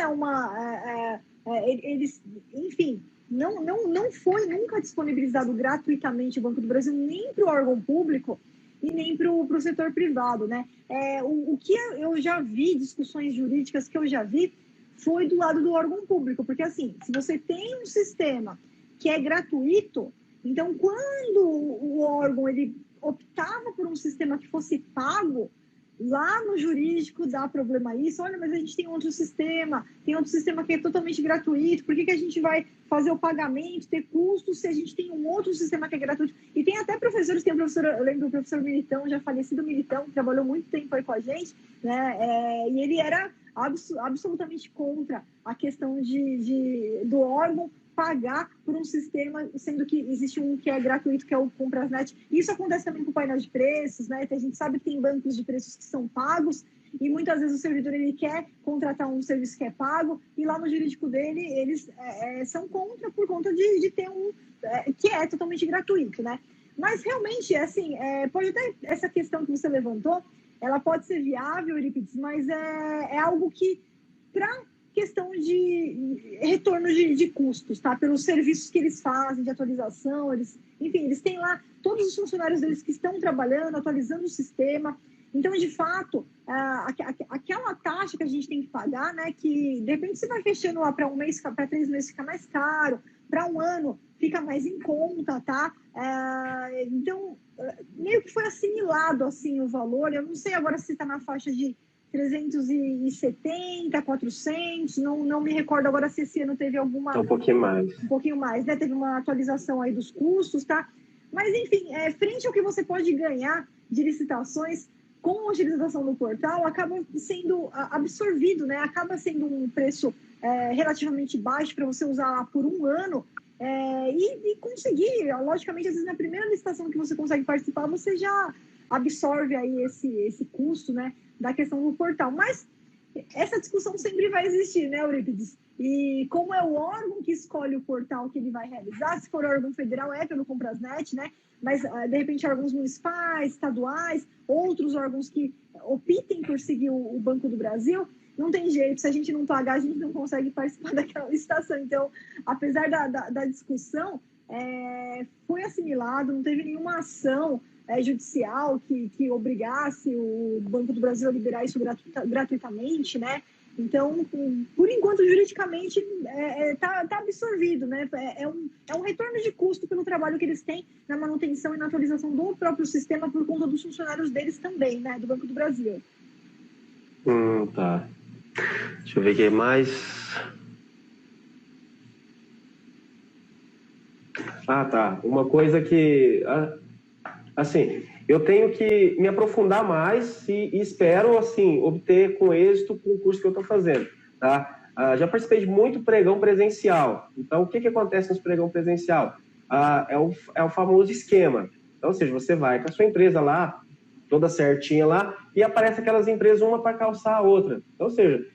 eles, enfim, não foi nunca disponibilizado gratuitamente o Banco do Brasil, nem para o órgão público e nem para o setor privado, né? O que eu já vi, discussões jurídicas que eu já vi, foi do lado do órgão público, porque assim, se você tem um sistema que é gratuito, então quando o órgão ele optava por um sistema que fosse pago, lá no jurídico dá problema isso, olha, mas a gente tem outro sistema que é totalmente gratuito, por que a gente vai fazer o pagamento, ter custos, se a gente tem um outro sistema que é gratuito? E tem até professores, eu lembro do professor Militão, já falecido Militão, que trabalhou muito tempo aí com a gente, né, e ele era absolutamente contra a questão do órgão pagar por um sistema, sendo que existe um que é gratuito, que é o Comprasnet. Isso acontece também com o painel de preços, né? A gente sabe que tem bancos de preços que são pagos e muitas vezes o servidor ele quer contratar um serviço que é pago e lá no jurídico dele eles são contra por conta de ter um que é totalmente gratuito, né? Mas realmente, assim, pode até essa questão que você levantou, ela pode ser viável, Eurípides, mas é algo que, para questão de retorno de custos, tá? Pelos serviços que eles fazem, de atualização, enfim, eles têm lá todos os funcionários deles que estão trabalhando, atualizando o sistema. Então, de fato, aquela taxa que a gente tem que pagar, né? Que, de repente, você vai fechando lá para um mês, para 3 meses fica mais caro, para um ano fica mais em conta, tá? Então, meio que foi assimilado, assim, o valor. Eu não sei agora se está na faixa de 370, 400, não me recordo agora se esse ano teve alguma... Um pouquinho mais. Um pouquinho mais, né? Teve uma atualização aí dos custos, tá? Mas, enfim, frente ao que você pode ganhar de licitações com a utilização do portal, acaba sendo absorvido, né? Acaba sendo um preço relativamente baixo para você usar lá por um ano e conseguir, logicamente, às vezes na primeira licitação que você consegue participar, você já absorve aí esse custo, né, da questão do portal. Mas essa discussão sempre vai existir, né, Eurípides? E como é o órgão que escolhe o portal que ele vai realizar, se for órgão federal é pelo Comprasnet, né? Mas, de repente, órgãos municipais, estaduais, outros órgãos que optem por seguir o Banco do Brasil, não tem jeito, se a gente não pagar, a gente não consegue participar daquela licitação. Então, apesar da discussão, foi assimilado, não teve nenhuma ação judicial que obrigasse o Banco do Brasil a liberar isso gratuitamente, né? Então, por enquanto, juridicamente, tá absorvido, né? É um retorno de custo pelo trabalho que eles têm na manutenção e na atualização do próprio sistema por conta dos funcionários deles também, né? Do Banco do Brasil. Tá. Deixa eu ver o que mais. Tá. Uma coisa que... Assim, eu tenho que me aprofundar mais e espero, assim, obter com êxito o curso que eu estou fazendo, tá? Já participei de muito pregão presencial. Então, o que acontece nos pregão presencial? É o famoso esquema. Então, ou seja, você vai com a sua empresa lá, toda certinha lá, e aparece aquelas empresas uma para calçar a outra. Então, ou seja,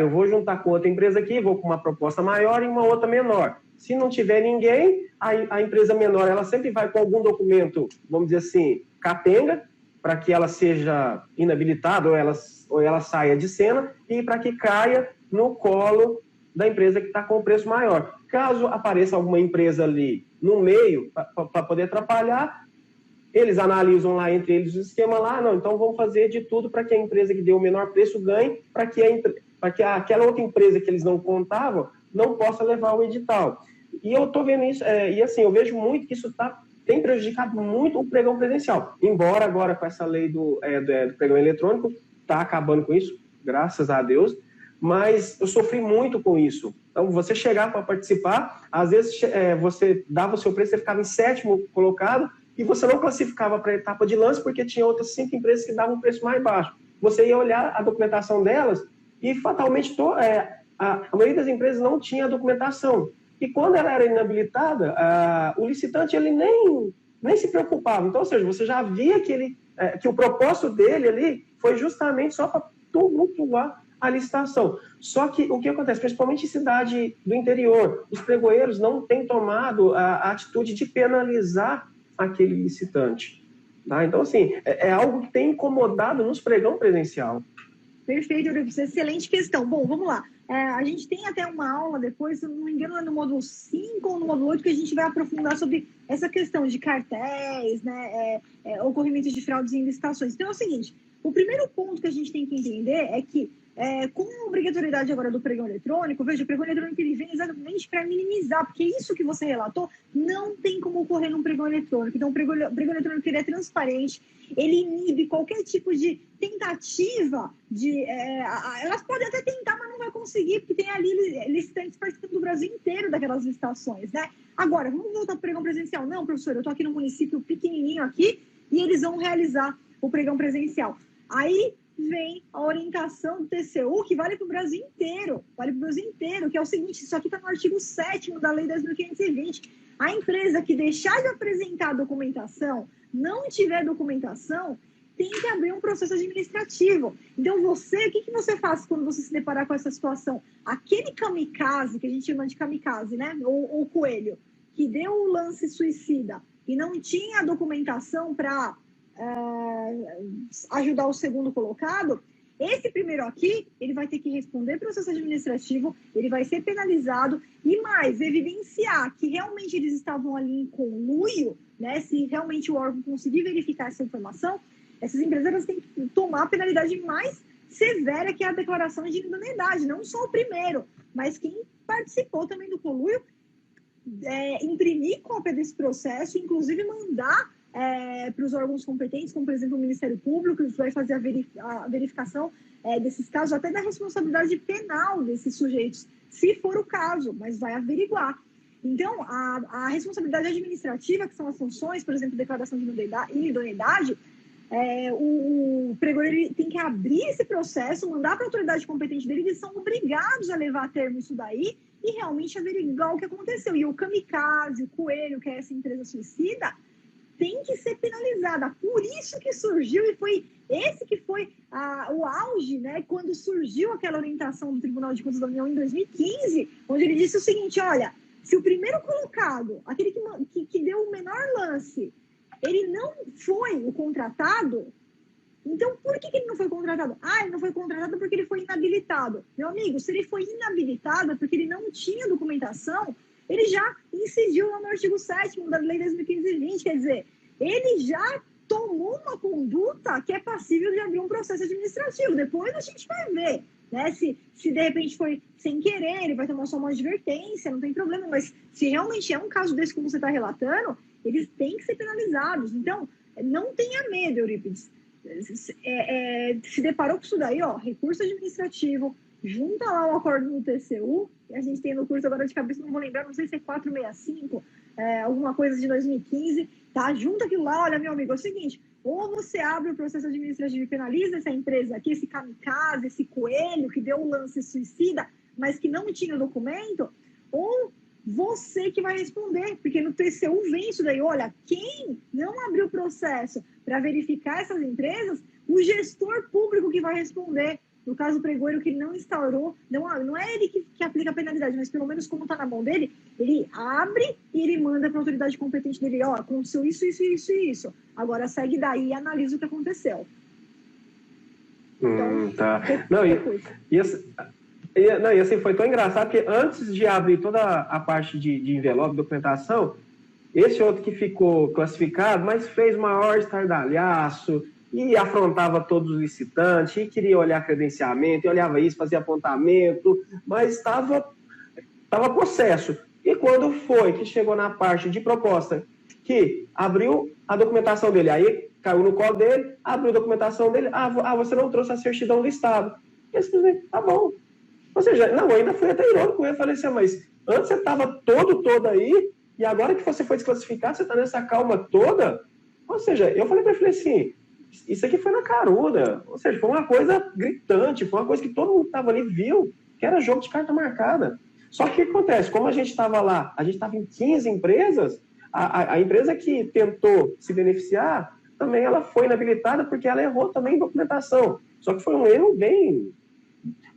eu vou juntar com outra empresa aqui, vou com uma proposta maior e uma outra menor. Se não tiver ninguém, a empresa menor ela sempre vai com algum documento, vamos dizer assim, capenga, para que ela seja inabilitada ou ela saia de cena e para que caia no colo da empresa que está com o preço maior. Caso apareça alguma empresa ali no meio para poder atrapalhar, eles analisam lá entre eles o esquema lá, não, então vamos fazer de tudo para que a empresa que deu o menor preço ganhe, para que aquela outra empresa que eles não contavam não possa levar o edital. E eu estou vendo isso, e assim, eu vejo muito que isso tem prejudicado muito o pregão presencial. Embora agora com essa lei do pregão eletrônico, está acabando com isso, graças a Deus, mas eu sofri muito com isso. Então, você chegar para participar, às vezes você dava o seu preço, você ficava em 7º colocado, e você não classificava para a etapa de lance porque tinha outras 5 empresas que davam um preço mais baixo. Você ia olhar a documentação delas e fatalmente a maioria das empresas não tinha a documentação. E quando ela era inabilitada, o licitante ele nem se preocupava. Então, ou seja, você já via que o propósito dele ali foi justamente só para tumultuar a licitação. Só que o que acontece, principalmente em cidade do interior, os pregoeiros não têm tomado a atitude de penalizar aquele licitante. Tá? Então, assim, é algo que tem incomodado nos pregão presencial. Perfeito, Euripides. Excelente questão. Bom, vamos lá. A gente tem até uma aula depois, se não me engano, é no módulo 5 ou no módulo 8, que a gente vai aprofundar sobre essa questão de cartéis, né, ocorrimentos de fraudes em licitações. Então é o seguinte, o primeiro ponto que a gente tem que entender é que com a obrigatoriedade agora do pregão eletrônico, veja, o pregão eletrônico ele vem exatamente para minimizar, porque isso que você relatou não tem como ocorrer num pregão eletrônico. Então, o pregão eletrônico ele é transparente, ele inibe qualquer tipo de tentativa de... elas podem até tentar, mas não vai conseguir, porque tem ali licitantes participando do Brasil inteiro daquelas licitações, né? Agora, vamos voltar para o pregão presencial. Não, professor, eu estou aqui no município pequenininho aqui e eles vão realizar o pregão presencial. Aí vem a orientação do TCU, que vale para o Brasil inteiro, que é o seguinte, isso aqui está no artigo 7º da Lei 10.520. A empresa que deixar de apresentar a documentação, não tiver documentação, tem que abrir um processo administrativo. Então, o que você faz quando você se deparar com essa situação? Aquele kamikaze, que a gente chama de kamikaze, né? Ou coelho, que deu o lance suicida e não tinha a documentação para ajudar o segundo colocado, esse primeiro aqui, ele vai ter que responder processo administrativo, ele vai ser penalizado e mais, evidenciar que realmente eles estavam ali em conluio, né? Se realmente o órgão conseguir verificar essa informação, essas empresas elas têm que tomar a penalidade mais severa, que é a declaração de idoneidade, não só o primeiro, mas quem participou também do conluio, imprimir cópia desse processo, inclusive mandar para os órgãos competentes, como, por exemplo, o Ministério Público, que vai fazer a verificação desses casos, até da responsabilidade penal desses sujeitos, se for o caso, mas vai averiguar. Então, a responsabilidade administrativa, que são as funções, por exemplo, declaração de idoneidade, o pregoeiro ele tem que abrir esse processo, mandar para a autoridade competente dele, eles são obrigados a levar a termo isso daí e realmente averiguar o que aconteceu. E o kamikaze, o coelho, que é essa empresa suicida, tem que ser penalizada. Por isso que surgiu, e foi esse que foi o auge, né, quando surgiu aquela orientação do Tribunal de Contas da União em 2015, onde ele disse o seguinte, olha, se o primeiro colocado, aquele que deu o menor lance, ele não foi o contratado, então por que ele não foi contratado? Ele não foi contratado porque ele foi inabilitado. Meu amigo, se ele foi inabilitado porque ele não tinha documentação, ele já incidiu lá no artigo 7º da Lei 10.520, quer dizer, ele já tomou uma conduta que é passível de abrir um processo administrativo. Depois a gente vai ver né? Se de repente foi sem querer, ele vai tomar só uma advertência, não tem problema, mas se realmente é um caso desse como você está relatando, eles têm que ser penalizados. Então, não tenha medo, Eurípides. Se deparou com isso daí, ó, recurso administrativo, junta lá o acordo do TCU, que a gente tem no curso agora de cabeça, não vou lembrar, não sei se é 465, alguma coisa de 2015, tá? Junta aquilo lá, olha, meu amigo, é o seguinte, ou você abre o processo administrativo e penaliza essa empresa aqui, esse kamikaze, esse coelho que deu um lance suicida, mas que não tinha o documento, ou você que vai responder, porque no TCU vem isso daí, olha, quem não abriu o processo para verificar essas empresas, o gestor público que vai responder. No caso do pregoeiro que não instaurou, não é ele que aplica a penalidade, mas pelo menos como está na mão dele, ele abre e ele manda para a autoridade competente dele, ó, aconteceu isso, isso, isso e isso. Agora segue daí e analisa o que aconteceu. Então, tá. E assim, foi tão engraçado que antes de abrir toda a parte de envelope, documentação, esse outro que ficou classificado, mas fez maior estardalhaço, e afrontava todos os licitantes, e queria olhar credenciamento, e olhava isso, fazia apontamento, mas estava possesso. E quando foi que chegou na parte de proposta, que abriu a documentação dele, aí caiu no colo dele, abriu a documentação dele, você não trouxe a certidão do Estado. E simplesmente, tá bom. Ou seja, não, ainda fui até irônico, eu falei assim, mas antes você estava todo aí, e agora que você foi desclassificado, você está nessa calma toda? Ou seja, eu falei para ele assim, isso aqui foi na caruda, ou seja, foi uma coisa gritante, foi uma coisa que todo mundo que estava ali viu, que era jogo de carta marcada. Só que o que acontece? Como a gente estava lá, a gente estava em 15 empresas, a empresa que tentou se beneficiar, também ela foi inabilitada porque ela errou também em documentação. Só que foi um erro bem,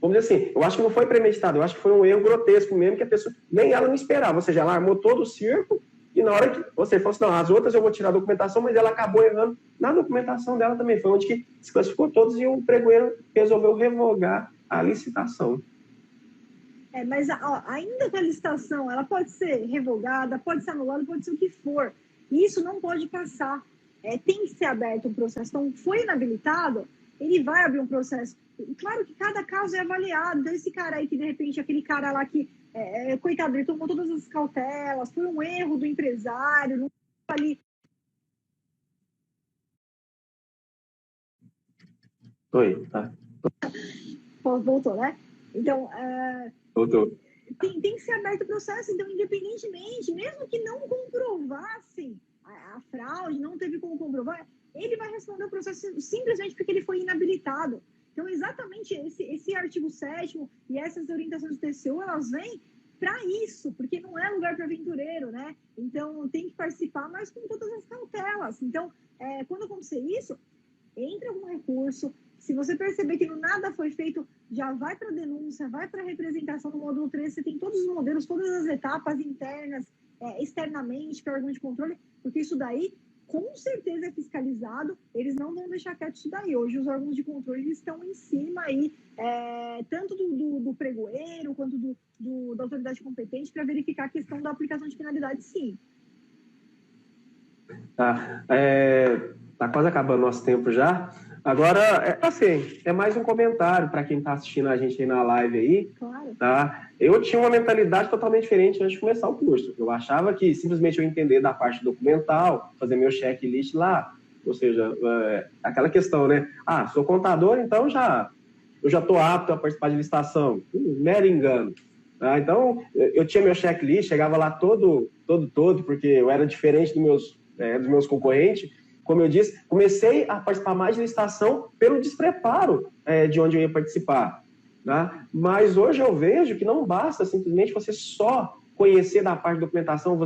vamos dizer assim, eu acho que não foi premeditado, eu acho que foi um erro grotesco mesmo, que a pessoa, nem ela não esperava, ou seja, ela armou todo o circo, e na hora que você falou assim, não, as outras eu vou tirar a documentação, mas ela acabou errando na documentação dela também. Foi onde que se classificou todos e o pregoeiro resolveu revogar a licitação. Mas ainda que a licitação ela pode ser revogada, pode ser anulada, pode ser o que for. Isso não pode passar. Tem que ser aberto um processo. Então, foi inabilitado, ele vai abrir um processo. Claro que cada caso é avaliado. Então, esse cara aí que, de repente, aquele cara lá que, coitado, ele tomou todas as cautelas, foi um erro do empresário, não ali. Oi, tá. Voltou, né? Então, voltou. Tem que ser aberto o processo. Então, independentemente, mesmo que não comprovassem a fraude, não teve como comprovar, ele vai responder o processo simplesmente porque ele foi inabilitado. Então, exatamente esse artigo 7º e essas orientações do TCU, elas vêm para isso, porque não é lugar para aventureiro, né? Então, tem que participar, mas com todas as cautelas. Então, quando acontecer isso, entre algum recurso. Se você perceber que nada foi feito, já vai para a denúncia, vai para a representação no módulo 3, você tem todos os modelos, todas as etapas internas, externamente, para órgão de controle, porque isso daí, com certeza, é fiscalizado, eles não vão deixar quieto isso daí. Hoje, os órgãos de controle estão em cima aí, tanto do pregoeiro, quanto da autoridade competente, para verificar a questão da aplicação de penalidade, sim. Tá, tá quase acabando o nosso tempo já. Agora, assim, é mais um comentário para quem está assistindo a gente aí na live aí. Claro. Tá? Eu tinha uma mentalidade totalmente diferente antes de começar o curso. Eu achava que simplesmente eu entender da parte documental, fazer meu checklist lá, ou seja, aquela questão, né? Sou contador, então eu já estou apto a participar de licitação. Mero engano. Tá? Então, eu tinha meu checklist, chegava lá todo, porque eu era diferente dos meus concorrentes. Como eu disse, comecei a participar mais de licitação pelo despreparo de onde eu ia participar. Tá? Mas hoje eu vejo que não basta simplesmente você só conhecer da parte de documentação,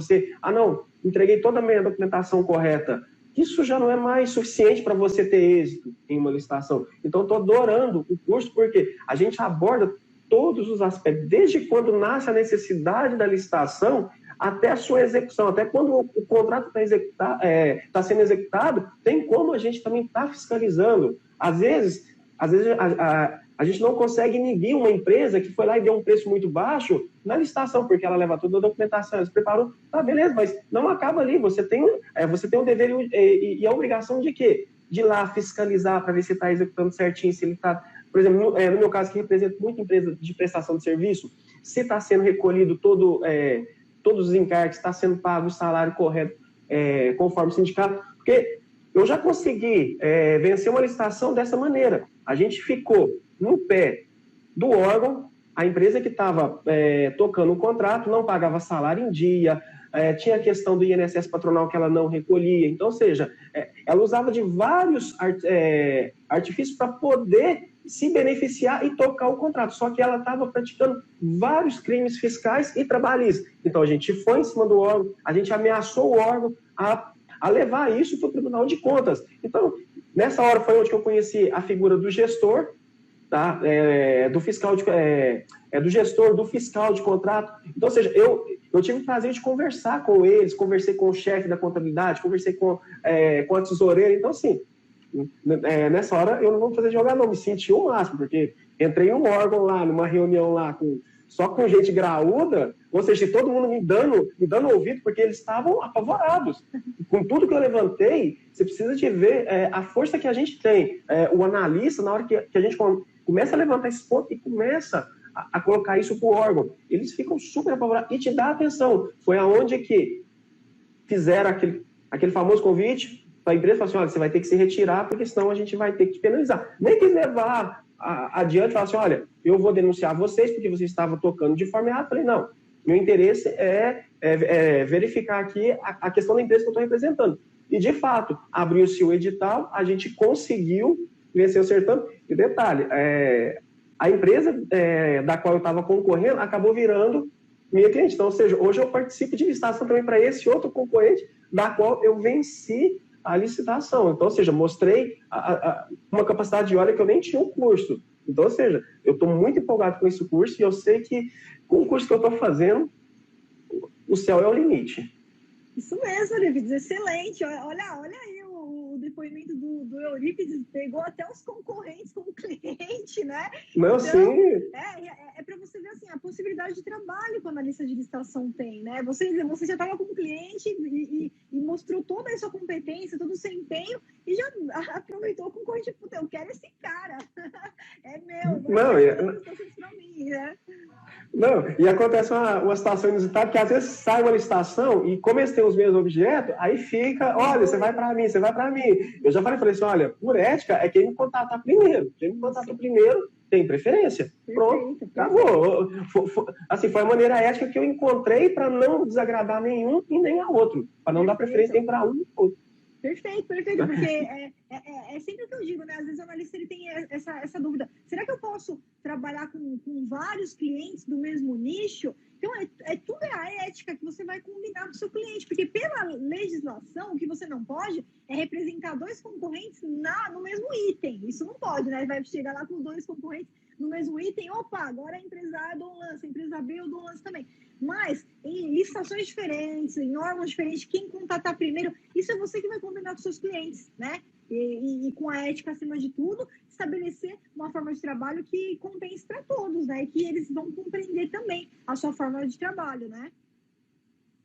não, entreguei toda a minha documentação correta. Isso já não é mais suficiente para você ter êxito em uma licitação. Então, estou adorando o curso porque a gente aborda todos os aspectos, desde quando nasce a necessidade da licitação até a sua execução, até quando o contrato está sendo executado, tem como a gente também está fiscalizando. Às vezes a gente não consegue inibir uma empresa que foi lá e deu um preço muito baixo na licitação, porque ela leva toda a documentação, ela se preparou, tá, beleza, mas não acaba ali, você tem o dever e a obrigação de quê? De ir lá fiscalizar para ver se está executando certinho, se ele está por exemplo, no meu caso, que represento muita empresa de prestação de serviço, se está sendo recolhido todos os encargos, está sendo pago o salário correto, conforme o sindicato, porque eu já consegui vencer uma licitação dessa maneira. A gente ficou no pé do órgão, a empresa que estava tocando o contrato não pagava salário em dia, tinha a questão do INSS patronal que ela não recolhia. Então, ou seja, ela usava de vários artifícios para poder se beneficiar e tocar o contrato. Só que ela estava praticando vários crimes fiscais e trabalhistas. Então, a gente foi em cima do órgão, a gente ameaçou o órgão a levar isso para o Tribunal de Contas. Então, nessa hora foi onde que eu conheci a figura do gestor, tá? Do fiscal do gestor, do fiscal de contrato. Então, ou seja, eu tive o prazer de conversar com eles, conversei com o chefe da contabilidade, conversei com a tesoureira. Então, assim, nessa hora eu não vou fazer jogar, não, me senti o máximo, porque entrei num órgão lá, numa reunião lá, só com gente graúda, ou seja, todo mundo me dando ouvido, porque eles estavam apavorados. Com tudo que eu levantei, você precisa de ver a força que a gente tem. O analista, na hora que a gente começa a levantar esse ponto e começa a colocar isso para o órgão, eles ficam super apavorados e te dá atenção. Foi aonde que fizeram aquele famoso convite para a empresa, falar assim, olha, você vai ter que se retirar, porque senão a gente vai ter que te penalizar. Nem quis levar adiante, falar assim, olha, eu vou denunciar vocês, porque vocês estavam tocando de forma errada. Falei, não, meu interesse é verificar aqui a questão da empresa que eu estou representando. E, de fato, abriu-se o edital, a gente conseguiu vencer o certame. E detalhe, a empresa da qual eu estava concorrendo acabou virando minha cliente. Então, ou seja, hoje eu participo de licitação também para esse outro concorrente, da qual eu venci a licitação. Então, ou seja, mostrei uma capacidade de hora que eu nem tinha um curso. Então, ou seja, eu estou muito empolgado com esse curso e eu sei que com o curso que eu estou fazendo, o céu é o limite. Isso mesmo, Eurípides, excelente. Olha aí o depoimento do Eurípides, pegou até os concorrentes como cliente, né? Não, então, sim. É para você ver assim, a possibilidade de trabalho que a analista de licitação tem, né? Você já estava com o cliente e mostrou toda a sua competência, todo o seu empenho e já aproveitou o concorrente. Puta, eu quero esse cara. É meu. Não, para mim, né? Não, e acontece uma situação inusitada, que às vezes sai uma licitação e como eles têm os mesmos objetos, aí fica, olha, você vai para mim. Eu já falei assim, olha, por ética, é quem me contatar primeiro. Quem me contatar primeiro tem preferência. Pronto, acabou. Assim, foi a maneira ética que eu encontrei para não desagradar nenhum e nem a outro, para não dar preferência nem para um nem para outro. Perfeito, porque é sempre o que eu digo, né? Às vezes o analista ele tem essa dúvida. Será que eu posso trabalhar com vários clientes do mesmo nicho? Então, tudo a ética que você vai combinar com o seu cliente, porque pela legislação, o que você não pode é representar dois concorrentes no mesmo item. Isso não pode, né? Vai chegar lá com dois concorrentes no mesmo item, opa, agora a empresa A eu dou um lance, a empresa B eu dou um lance também. Mas em licitações diferentes, em órgãos diferentes, quem contatar primeiro, isso é você que vai combinar com seus clientes, né? E com a ética acima de tudo, estabelecer uma forma de trabalho que compense para todos, né? E que eles vão compreender também a sua forma de trabalho, né?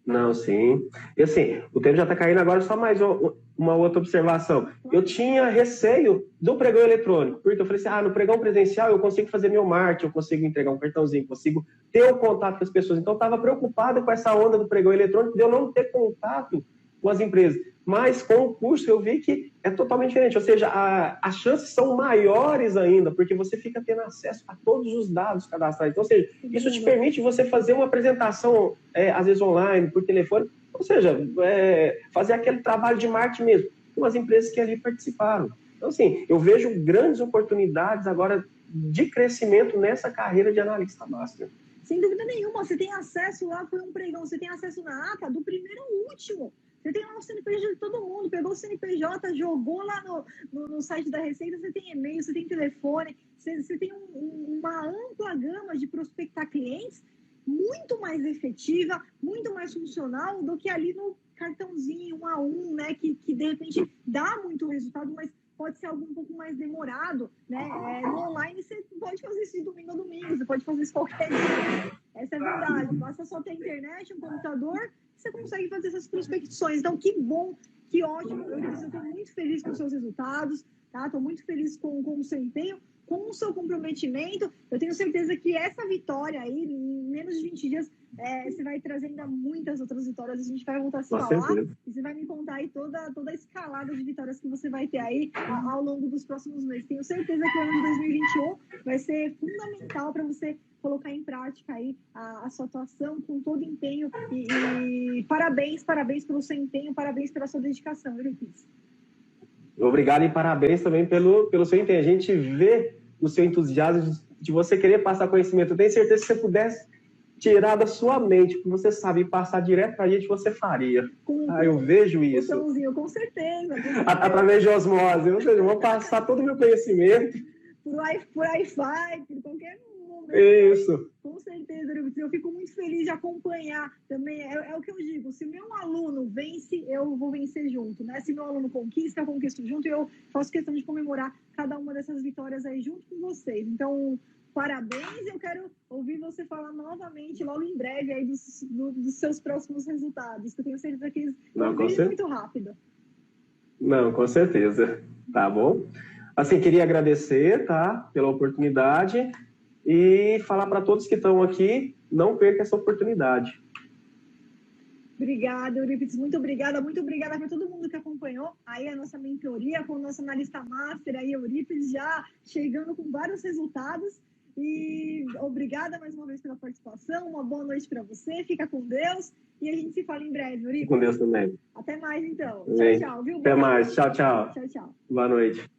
Não, sim. E assim, o tempo já está caindo agora, só mais uma outra observação. Eu tinha receio do pregão eletrônico, porque eu falei assim, no pregão presencial eu consigo fazer meu marketing, eu consigo entregar um cartãozinho, consigo ter o contato com as pessoas. Então, eu estava preocupado com essa onda do pregão eletrônico, de eu não ter contato com as empresas. Mas com o curso eu vi que é totalmente diferente, ou seja, as chances são maiores ainda, porque você fica tendo acesso a todos os dados cadastrados. Então, ou seja, isso te permite você fazer uma apresentação, às vezes online, por telefone, ou seja, fazer aquele trabalho de marketing mesmo, com as empresas que ali participaram. Então, assim, eu vejo grandes oportunidades agora de crescimento nessa carreira de analista master. Sem dúvida nenhuma, você tem acesso lá, foi um pregão, você tem acesso na ata do primeiro ao último. Você tem lá o CNPJ de todo mundo, pegou o CNPJ, jogou lá no site da Receita, você tem e-mail, você tem telefone, você tem uma ampla gama de prospectar clientes muito mais efetiva, muito mais funcional do que ali no cartãozinho 1 a 1, né, que de repente dá muito resultado, mas pode ser algo um pouco mais demorado, né? No online você pode fazer isso de domingo a domingo, você pode fazer isso qualquer dia. Essa é a verdade. Basta só ter internet, um computador, você consegue fazer essas prospecções. Então, que bom, que ótimo. Eu estou muito feliz com os seus resultados. tá? Estou muito feliz com o seu empenho, com o seu comprometimento. Eu tenho certeza que essa vitória aí, em menos de 20 dias, você vai trazer ainda muitas outras vitórias. A gente vai voltar a se falar e você vai me contar aí toda a escalada de vitórias que você vai ter aí ao longo dos próximos meses. Tenho certeza que o ano de 2021 vai ser fundamental para você colocar em prática aí a sua atuação com todo empenho e parabéns pelo seu empenho, parabéns pela sua dedicação, Euripides. Obrigado e parabéns também pelo seu empenho. A gente vê o seu entusiasmo de você querer passar conhecimento. Eu tenho certeza que se você pudesse tirar da sua mente, que você sabe, e passar direto para a gente, você faria. Eu vejo isso. Com certeza. Através de osmose. Ou seja, eu vou passar todo o meu conhecimento. Por Wi-Fi, por qualquer número. Isso. Com certeza, eu fico muito feliz de acompanhar também. É o que eu digo, se meu aluno vence, eu vou vencer junto, né? Se meu aluno conquista, eu conquisto junto, e eu faço questão de comemorar cada uma dessas vitórias aí junto com vocês. Então, parabéns, eu quero ouvir você falar novamente logo em breve aí dos seus próximos resultados, que eu tenho certeza que eles vão vir muito rápido. Não, com certeza. Tá bom? Assim, queria agradecer, tá? Pela oportunidade e falar para todos que estão aqui, não perca essa oportunidade. Obrigada, Euripides, muito obrigada para todo mundo que acompanhou aí a nossa mentoria com o nosso analista master aí, Euripides, já chegando com vários resultados. E obrigada mais uma vez pela participação, uma boa noite para você, fica com Deus e a gente se fala em breve, Euripides. Com Deus também. Até mais então. Tchau, tchau, viu? Até mais, tchau. Tchau. Boa noite.